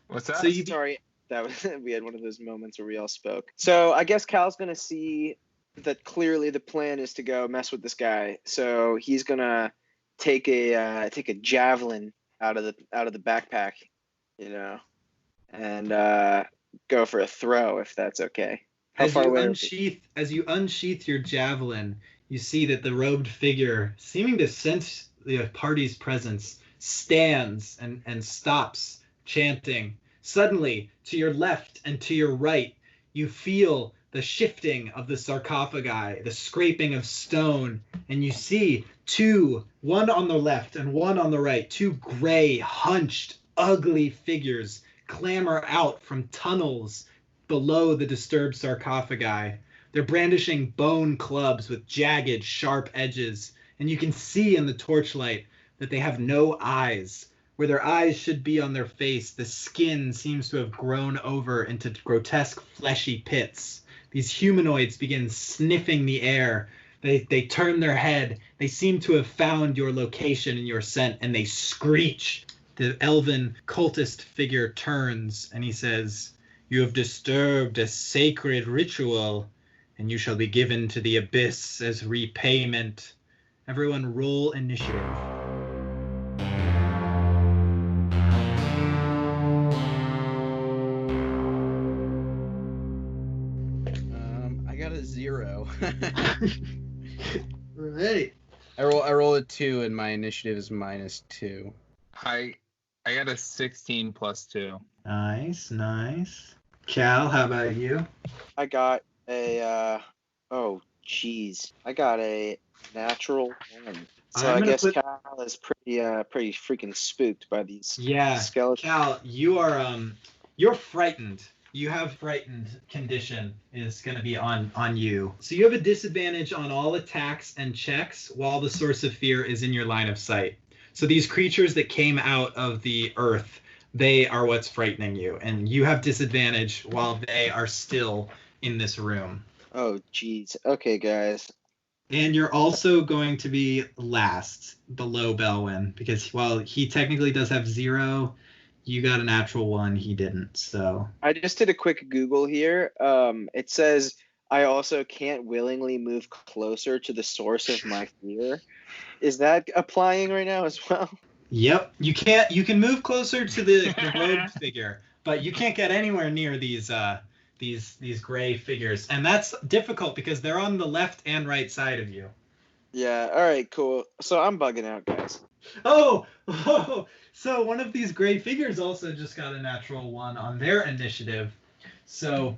S4: What's that?
S2: So you
S3: sorry, that was we had one of those moments where we all spoke. So I guess Cal's gonna see that clearly the plan is to go mess with this guy. So he's gonna take a javelin out of the backpack, you know, and go for a throw if that's okay. How far away?
S2: As you unsheath your javelin, you see that the robed figure, seeming to sense the party's presence, stands and stops chanting. Suddenly, to your left and to your right, you feel the shifting of the sarcophagi, the scraping of stone, and you see 2, one on the left and one on the right, 2 gray, hunched, ugly figures clamber out from tunnels below the disturbed sarcophagi. They're brandishing bone clubs with jagged, sharp edges, and you can see in the torchlight that they have no eyes. Where their eyes should be on their face, the skin seems to have grown over into grotesque fleshy pits. These humanoids begin sniffing the air. They turn their head. They seem to have found your location and your scent, and they screech. The elven cultist figure turns, and he says, You have disturbed a sacred ritual, and you shall be given to the abyss as repayment. Everyone roll initiative.
S5: I got a 0.
S2: Right.
S5: I roll a 2, and my initiative is -2.
S4: I got a 16 plus 2.
S2: Nice. Cal, how about you?
S3: I got a I got a natural 1. So I guess Cal is pretty freaking spooked by these skeletons.
S2: Cal, you are you're frightened. You have frightened condition is going to be on you. So you have a disadvantage on all attacks and checks while the source of fear is in your line of sight. So these creatures that came out of the earth, they are what's frightening you, and you have disadvantage while they are still in this room.
S3: Oh, geez. Okay, guys.
S2: And you're also going to be last below Belwin, because while he technically does have 0, you got a natural 1, he didn't. So
S3: I just did a quick Google here. It says I also can't willingly move closer to the source of my fear. Is that applying right now as well?
S2: Yep. You can move closer to the robed figure, but you can't get anywhere near these these gray figures, and that's difficult because they're on the left and right side of you.
S3: Yeah. All right. Cool. So I'm bugging out, guys.
S2: Oh, so one of these gray figures also just got a natural 1 on their initiative. So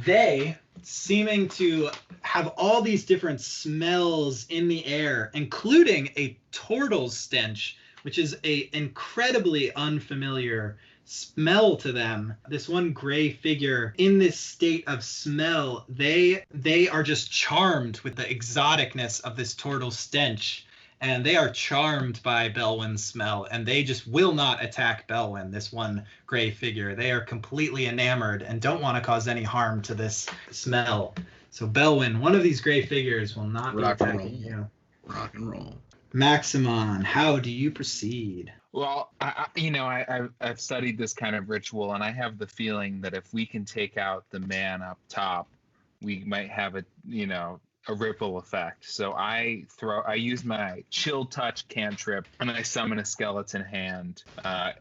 S2: they, seeming to have all these different smells in the air, including a turtle stench, which is a incredibly unfamiliar smell to them. This one gray figure in this state of smell, they are just charmed with the exoticness of this turtle stench. And they are charmed by Belwin's smell, and they just will not attack Belwin, this one gray figure. They are completely enamored and don't want to cause any harm to this smell. So Belwin, one of these gray figures, will not be attacking you.
S5: Rock and roll.
S2: Maximon, how do you proceed?
S4: Well, I've studied this kind of ritual, and I have the feeling that if we can take out the man up top, we might have a ripple effect. So I use my chill touch cantrip, and I summon a skeleton hand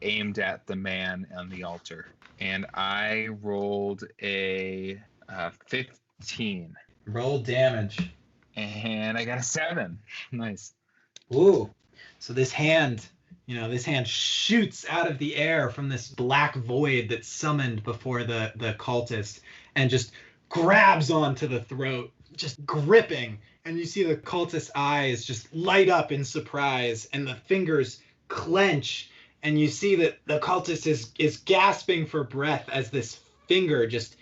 S4: aimed at the man on the altar. And I rolled a 15.
S2: Roll damage.
S4: And I got a 7. Nice.
S2: Ooh. So this hand shoots out of the air from this black void that's summoned before the cultist, and just grabs onto the throat, just gripping. And you see the cultist's eyes just light up in surprise, and the fingers clench, and you see that the cultist is gasping for breath as this finger just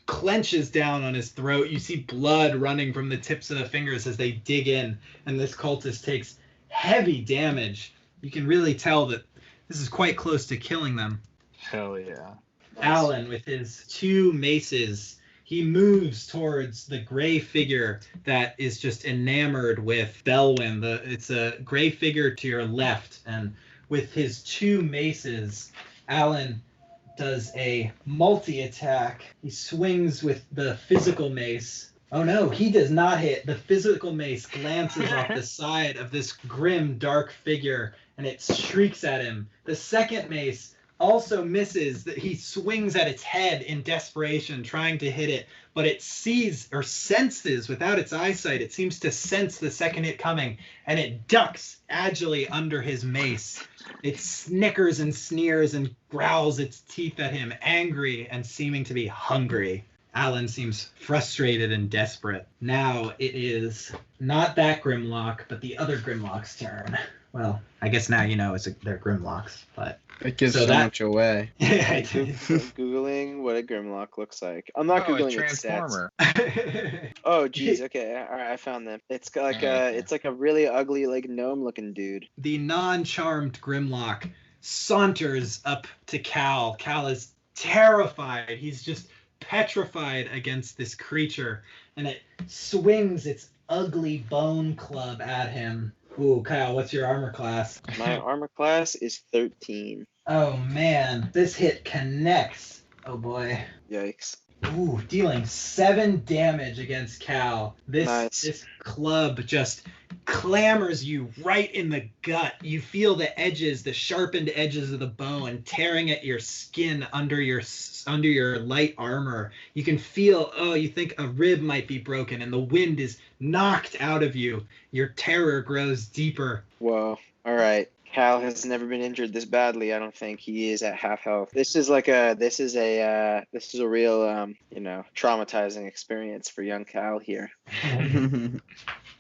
S2: clenches down on his throat. You see blood running from the tips of the fingers as they dig in, and this cultist takes heavy damage. You can really tell that this is quite close to killing them.
S4: Hell yeah.
S2: Alon, with his 2 maces, he moves towards the gray figure that is just enamored with Belwin. It's a gray figure to your left, and with his 2 maces, Alon does a multi-attack. He swings with the physical mace. Oh no, he does not hit. The physical mace glances off the side of this grim, dark figure, and it shrieks at him. The second mace also misses. That he swings at its head in desperation, trying to hit it, but it sees or senses without its eyesight. It seems to sense the second hit coming, and it ducks agilely under his mace. It snickers and sneers and growls its teeth at him, angry and seeming to be hungry. Alon seems frustrated and desperate. Now it is not that Grimlock, but the other Grimlock's turn. Well, I guess now you know they're Grimlocks, but...
S5: It gives so much away.
S2: Yeah,
S3: I'm Googling what a Grimlock looks like. I'm not Googling its stats. Oh, geez. Okay. All right. I found them. It's like it's like a really ugly, like gnome-looking dude.
S2: The non-charmed Grimlock saunters up to Cal. Cal is terrified. He's just petrified against this creature, and it swings its ugly bone club at him. Ooh, Kyle, what's your armor class?
S3: My armor class is 13.
S2: Oh man, this hit connects. Oh boy.
S3: Yikes.
S2: Ooh, dealing 7 damage against Cal. This club just clambers you right in the gut. You feel the edges, the sharpened edges of the bone tearing at your skin under your light armor. You can feel, you think a rib might be broken, and the wind is knocked out of you. Your terror grows deeper.
S3: Whoa. All right. Cal has never been injured this badly. I don't think he is at half health. This is a real traumatizing experience for young Cal here.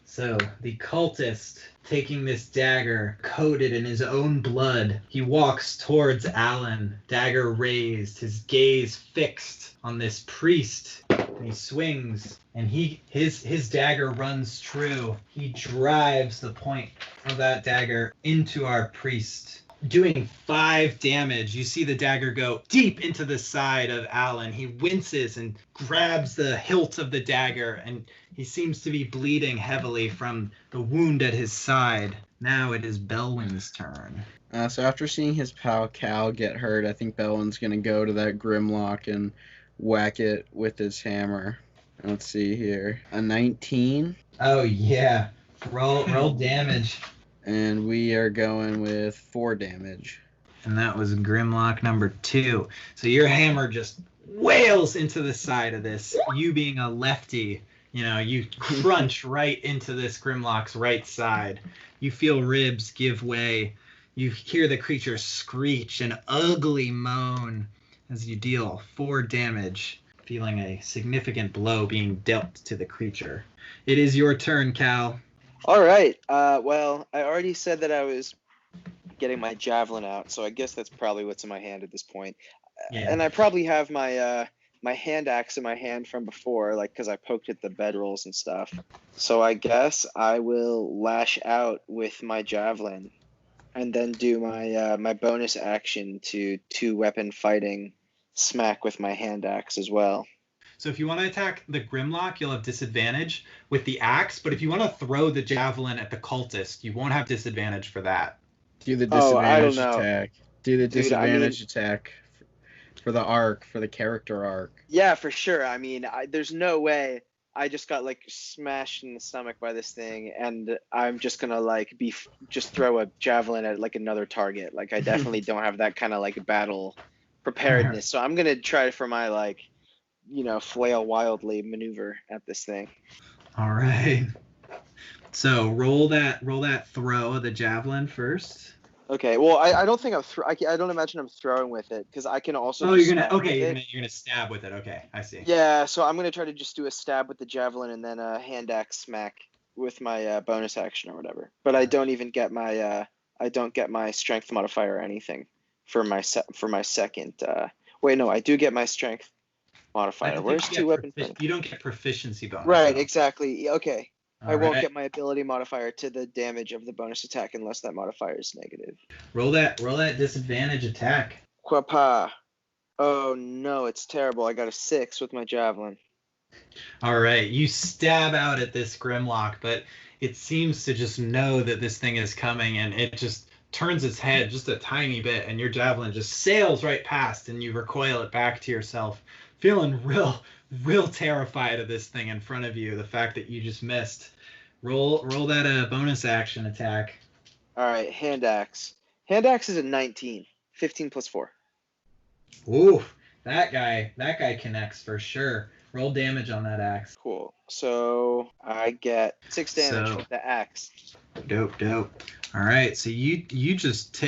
S2: So the cultist, taking this dagger coated in his own blood, he walks towards Alon, dagger raised, his gaze fixed on this priest. And he swings, and his dagger runs true. He drives the point of that dagger into our priest, doing 5 damage. You see the dagger go deep into the side of Alon. He winces and grabs the hilt of the dagger, and he seems to be bleeding heavily from the wound at his side. Now it is Belwin's turn.
S5: So after seeing his pal Cal get hurt, I think Belwin's going to go to that Grimlock and whack it with his hammer. Let's see here. A 19.
S2: Oh, yeah. Roll damage.
S5: And we are going with 4 damage.
S2: And that was Grimlock number 2. So your hammer just wails into the side of this. You being a lefty, you crunch right into this Grimlock's right side. You feel ribs give way. You hear the creature screech an ugly moan as you deal 4 damage, feeling a significant blow being dealt to the creature. It is your turn, Cal.
S3: All right. Well, I already said that I was getting my javelin out, so I guess that's probably what's in my hand at this point.
S2: Yeah.
S3: And I probably have my my hand axe in my hand from before, like because I poked at the bedrolls and stuff. So I guess I will lash out with my javelin, and then do my my bonus action to 2-weapon fighting smack with my hand axe as well.
S2: So if you want to attack the Grimlock, you'll have disadvantage with the axe. But if you want to throw the javelin at the cultist, you won't have disadvantage for that.
S5: Do the
S3: Oh, I don't
S5: disadvantage
S3: know.
S5: attack. Do the
S3: Dude, I mean-
S5: disadvantage attack for the arc, for the character arc.
S3: Yeah, for sure. I mean, there's no way I just got like smashed in the stomach by this thing, and I'm just gonna like just throw a javelin at like another target. Like I definitely don't have that kind of like battle preparedness. So I'm gonna try for my like, flail wildly maneuver at this thing.
S2: All right. So roll that throw of the javelin first.
S3: Okay. Well, I don't think I don't imagine I'm throwing with it because I can also.
S2: Oh,
S3: just
S2: you're gonna
S3: stab with it.
S2: you're gonna stab with it. Okay, I see.
S3: Yeah, so I'm gonna try to just do a stab with the javelin and then a hand axe smack with my bonus action or whatever. But I don't even get my strength modifier or anything for my second. Wait, no, I do get my strength
S2: I
S3: modifier.
S2: don't
S3: Where's
S2: think you
S3: 2-weapon?
S2: you don't get proficiency bonus.
S3: Right,
S2: though.
S3: exactly. Okay, I
S2: All
S3: won't
S2: right.
S3: get my ability modifier to the damage of the bonus attack unless that modifier is negative.
S2: Roll that disadvantage attack.
S3: Quapa. Oh no, it's terrible. I got a 6 with my javelin.
S2: All right, you stab out at this Grimlock, but it seems to just know that this thing is coming, and it just turns its head just a tiny bit, and your javelin just sails right past, and you recoil it back to yourself, feeling real terrified of this thing in front of you. The fact that you just missed. Roll that bonus action attack.
S3: All right, hand axe. Hand axe is a 19. 15 plus 4.
S2: Ooh, that guy connects for sure. Roll damage on that axe.
S3: Cool. So I get 6 damage
S2: So-
S3: with the axe.
S2: Dope. All right, so you just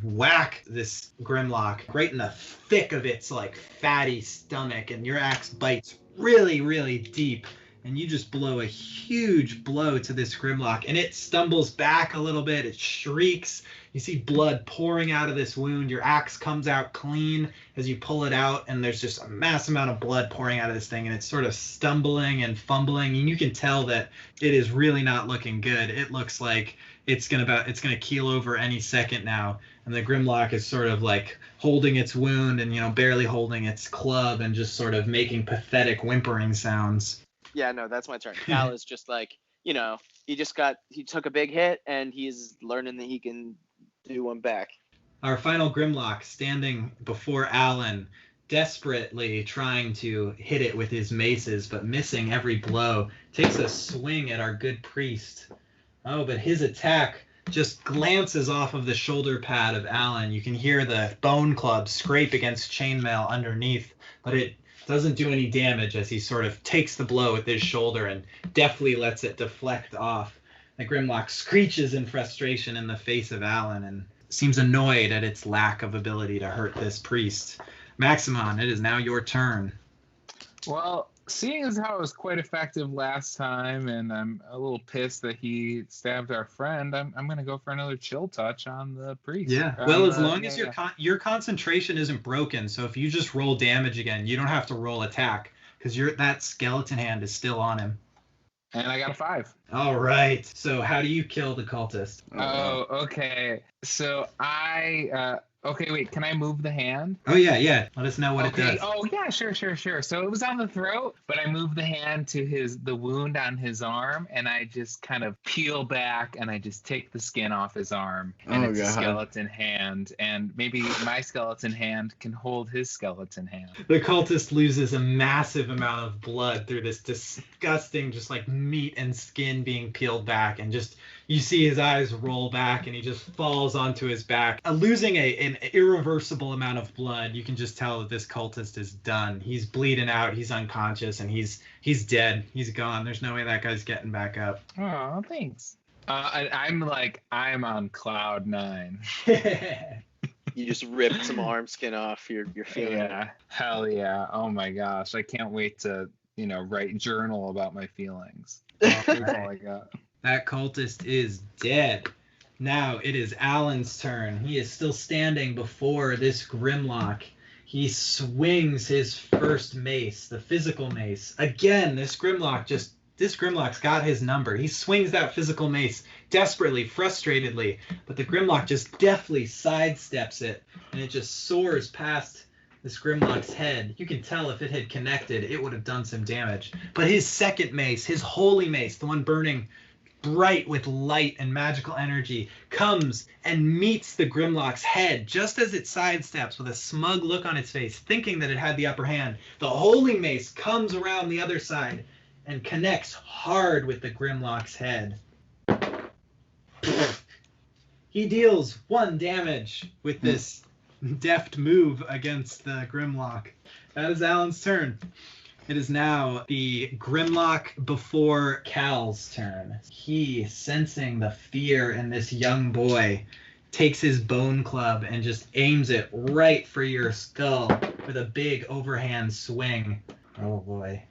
S2: whack this Grimlock right in the thick of its like fatty stomach, and your axe bites really deep, and you just blow a huge blow to this Grimlock, and it stumbles back a little bit. It shrieks. You see blood pouring out of this wound. Your axe comes out clean as you pull it out, and there's just a mass amount of blood pouring out of this thing, and it's sort of stumbling and fumbling, and you can tell that it is really not looking good. It looks like it's gonna keel over any second now, and the Grimlock is sort of like holding its wound and barely holding its club and just sort of making pathetic whimpering sounds.
S3: Yeah, no, that's my turn. Cal is just like, he took a big hit and he's learning that he can do one back.
S2: Our final Grimlock, standing before Alon, desperately trying to hit it with his maces, but missing every blow, takes a swing at our good priest. Oh, but his attack just glances off of the shoulder pad of Alon. You can hear the bone club scrape against chainmail underneath, but it doesn't do any damage as he sort of takes the blow with his shoulder and deftly lets it deflect off. The Grimlock screeches in frustration in the face of Alon and seems annoyed at its lack of ability to hurt this priest. Maximon, it is now your turn.
S4: Well, seeing as how it was quite effective last time, and I'm a little pissed that he stabbed our friend, I'm going to go for another chill touch on the priest.
S2: Yeah. Well, as long as your concentration isn't broken, so if you just roll damage again, you don't have to roll attack because that skeleton hand is still on him.
S4: And I got a 5.
S2: All right. So how do you kill the cultist?
S4: Oh, okay. So okay, wait, can I move the hand?
S2: Oh, yeah. Let us know what it does.
S4: Oh, yeah, sure. So it was on the throat, but I moved the hand to the wound on his arm, and I just kind of peel back, and I just take the skin off his arm, and it's a skeleton hand, and maybe my skeleton hand can hold his skeleton hand.
S2: The cultist loses a massive amount of blood through this disgusting, just like meat and skin being peeled back, and just You see his eyes roll back and he just falls onto his back, losing an irreversible amount of blood. You can just tell that this cultist is done. He's bleeding out, he's unconscious, and he's dead. He's gone. There's no way that guy's getting back up.
S4: Oh, thanks. I'm on cloud 9.
S3: You just ripped some arm skin off. You're feeling it.
S4: Yeah, hell yeah. Oh my gosh, I can't wait to write journal about my feelings. That's all I got.
S2: That cultist is dead. Now it is Alon's turn. He is still standing before this Grimlock. He swings his first mace, the physical mace. Again, this Grimlock's got his number. He swings that physical mace desperately, frustratedly, but the Grimlock just deftly sidesteps it, and it just soars past this Grimlock's head. You can tell if it had connected, it would have done some damage. But his second mace, his holy mace, the one burning bright with light and magical energy, comes and meets the Grimlock's head just as it sidesteps with a smug look on its face, thinking that it had the upper hand. The holy mace comes around the other side and connects hard with the Grimlock's head. He deals 1 damage with this deft move against the Grimlock. That is Alon's turn. It is now the Grimlock before Cal's turn. He, sensing the fear in this young boy, takes his bone club and just aims it right for your skull with a big overhand swing. Oh boy.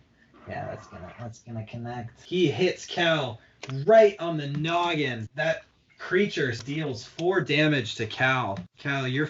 S2: Yeah, that's gonna connect. He hits Cal right on the noggin. That creature deals 4 damage to Cal. Cal, you're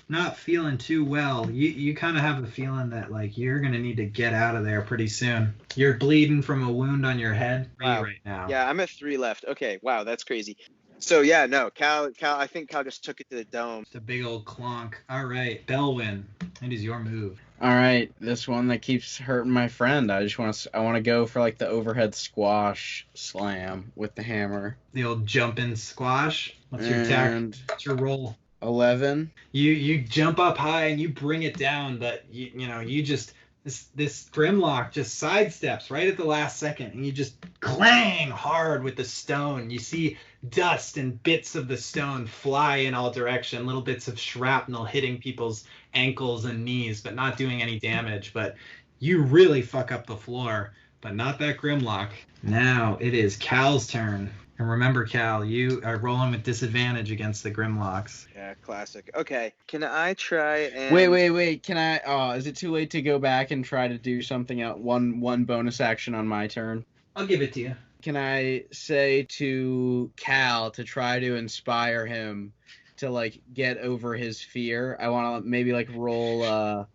S2: not feeling too well. You kind of have a feeling that like you're gonna need to get out of there pretty soon. You're bleeding from a wound on your head right now.
S3: Yeah, I'm at 3 left. Okay, wow, that's crazy. So yeah, no, Cal. I think Cal just took it to the dome.
S2: Just a big old clonk. All right, Belwin, it is your move.
S5: All right, this one that keeps hurting my friend. I want to go for like the overhead squash slam with the hammer.
S2: The old jumping squash. What's your attack? What's your roll?
S5: 11.
S2: You jump up high and you bring it down, but you just this Grimlock just sidesteps right at the last second, and you just clang hard with the stone. You see dust and bits of the stone fly in all direction, little bits of shrapnel hitting people's ankles and knees, but not doing any damage. But you really fuck up the floor, but not that Grimlock. Now it is Cal's turn. And remember, Cal, you are rolling with disadvantage against the Grimlocks.
S3: Yeah, classic. Okay, can I try and...
S5: Wait. Can I... Oh, is it too late to go back and try to do something else? One bonus action on my turn?
S2: I'll give it to you.
S5: Can I say to Cal to try to inspire him to, like, get over his fear? I want to maybe, like, roll a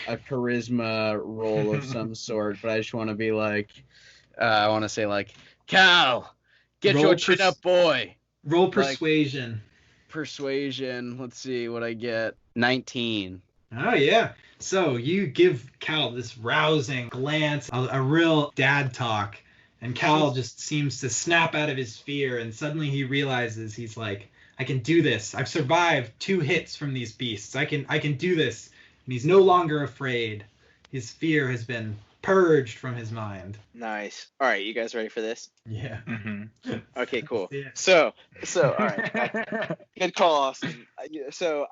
S5: charisma roll of some sort, but I just want to be like... I want to say, like, Cal... Get your chin up, boy.
S2: Roll persuasion.
S5: Persuasion. Let's see what I get. 19.
S2: Oh, yeah. So you give Cal this rousing glance, a real dad talk, and Cal just seems to snap out of his fear, and suddenly he realizes he's like, I can do this. I've survived 2 hits from these beasts. I can do this. And he's no longer afraid. His fear has been purged from his mind.
S3: Nice. All right, you guys ready for this?
S2: Yeah.
S4: Mm-hmm.
S3: Okay, cool.
S2: Yeah.
S3: So, all right. Good call, Austin. So,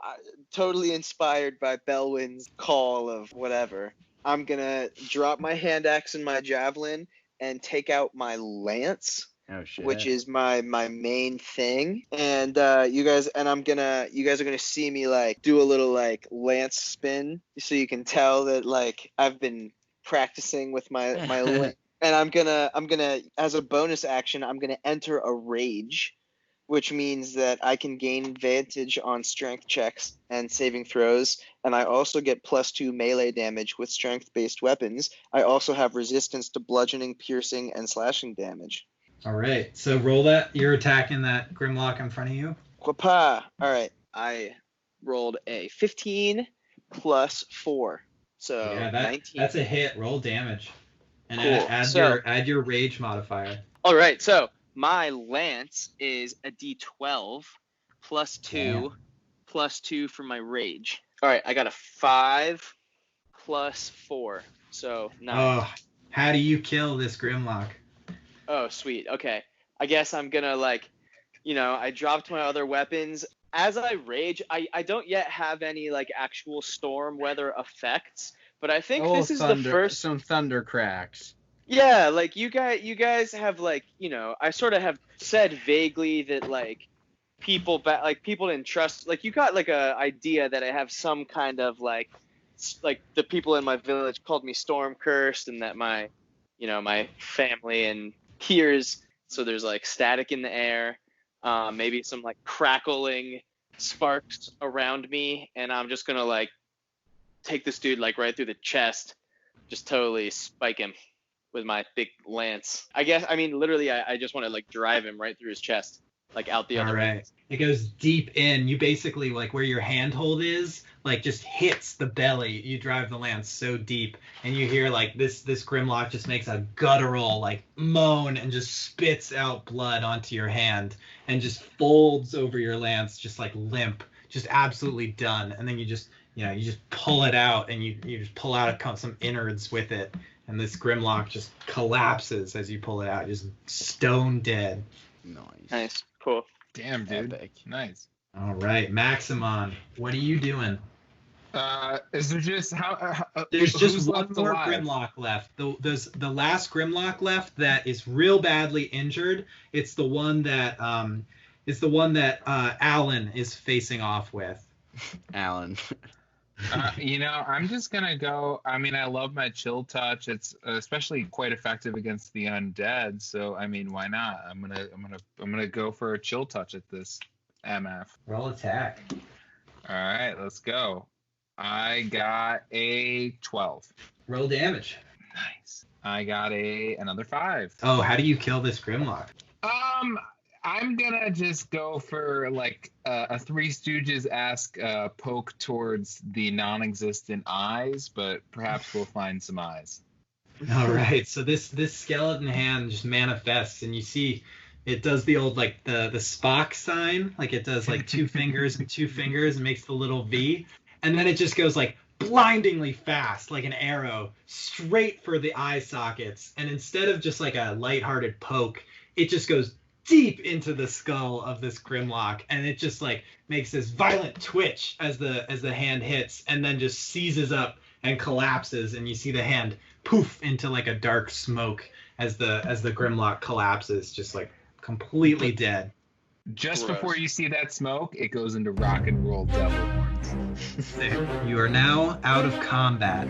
S3: totally inspired by Belwin's call of whatever, I'm gonna drop my hand axe and my javelin and take out my lance.
S5: Oh shit.
S3: Which is my main thing, and you guys are gonna see me like do a little like lance spin, so you can tell that like I've been practicing with my lance. And I'm gonna as a bonus action I'm gonna enter a rage, which means that I can gain advantage on strength checks and saving throws, and I also get +2 melee damage with strength-based weapons. I also have resistance to bludgeoning, piercing, and slashing damage.
S2: All right, so roll that. You're attacking that Grimlock in front of you.
S3: Quapa. All right, I rolled a 15 plus 4, so
S2: Yeah,
S3: 19.
S2: that's a hit. Roll damage, and
S3: Cool.
S2: add your rage modifier.
S3: All right, so my lance is a d12 plus 2 plus 2 for my rage. All right, I got a 5 plus 4, so 9.
S2: Oh, how do you kill this Grimlock?
S3: Oh, sweet. Okay. I guess I'm gonna like, I dropped my other weapons. As I rage, I don't yet have any like actual storm weather effects, but I think this is the first.
S5: Some thunder cracks.
S3: Yeah, like you guys have like, I sort of have said vaguely that like people didn't trust, like you got like a idea that I have some kind of like the people in my village called me storm cursed, and that my my family and peers, so there's like static in the air, maybe some like crackling sparks around me, and I'm just gonna like take this dude like right through the chest, just totally spike him with my big lance. Literally, I just want to like drive him right through his chest, like out the other
S2: All
S3: way.
S2: right. It goes deep in. You basically, like where your handhold is, like just hits the belly. You drive the lance so deep, and you hear like this Grimlock just makes a guttural like moan and just spits out blood onto your hand and just folds over your lance, just like limp, just absolutely done. And then you just pull it out, and you just pull out some innards with it. And this Grimlock just collapses as you pull it out, just stone dead.
S3: Nice. Cool.
S4: Damn, dude.
S5: Epic.
S4: Nice.
S2: All right, Maximon, what are you doing?
S4: Is there just
S2: There's
S4: who's
S2: just one
S4: left
S2: more
S4: alive?
S2: Grimlock left. There's the last Grimlock left that is real badly injured. It's the one that Alon is facing off with.
S5: Alon.
S4: I'm just gonna go. I mean, I love my chill touch. It's especially quite effective against the undead. So I mean, why not? I'm gonna go for a chill touch at this MF.
S2: Roll attack.
S4: All right, let's go. I got a 12.
S2: Roll damage.
S4: Nice. I got another 5.
S2: Oh, how do you kill this Grimlock?
S4: I'm gonna just go for like a Three Stooges-esque poke towards the non-existent eyes, but perhaps we'll find some eyes.
S2: All right, so this skeleton hand just manifests, and you see it does the old like the Spock sign, like it does like 2 fingers and 2 fingers and makes the little V, and then it just goes like blindingly fast, like an arrow, straight for the eye sockets, and instead of just like a lighthearted poke, it just goes deep into the skull of this Grimlock, and it just like makes this violent twitch as the hand hits, and then just seizes up and collapses, and you see the hand poof into like a dark smoke as the Grimlock collapses, just like completely dead.
S4: Just
S3: Gross.
S4: before you see that smoke, it goes into rock and roll devil horns.
S2: You are now out of combat.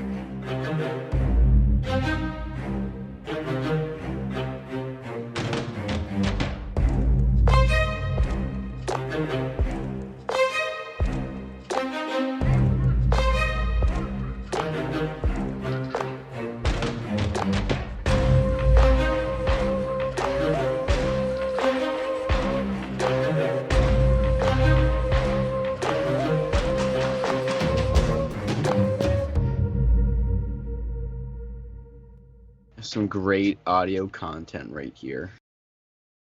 S5: Some great audio content right here.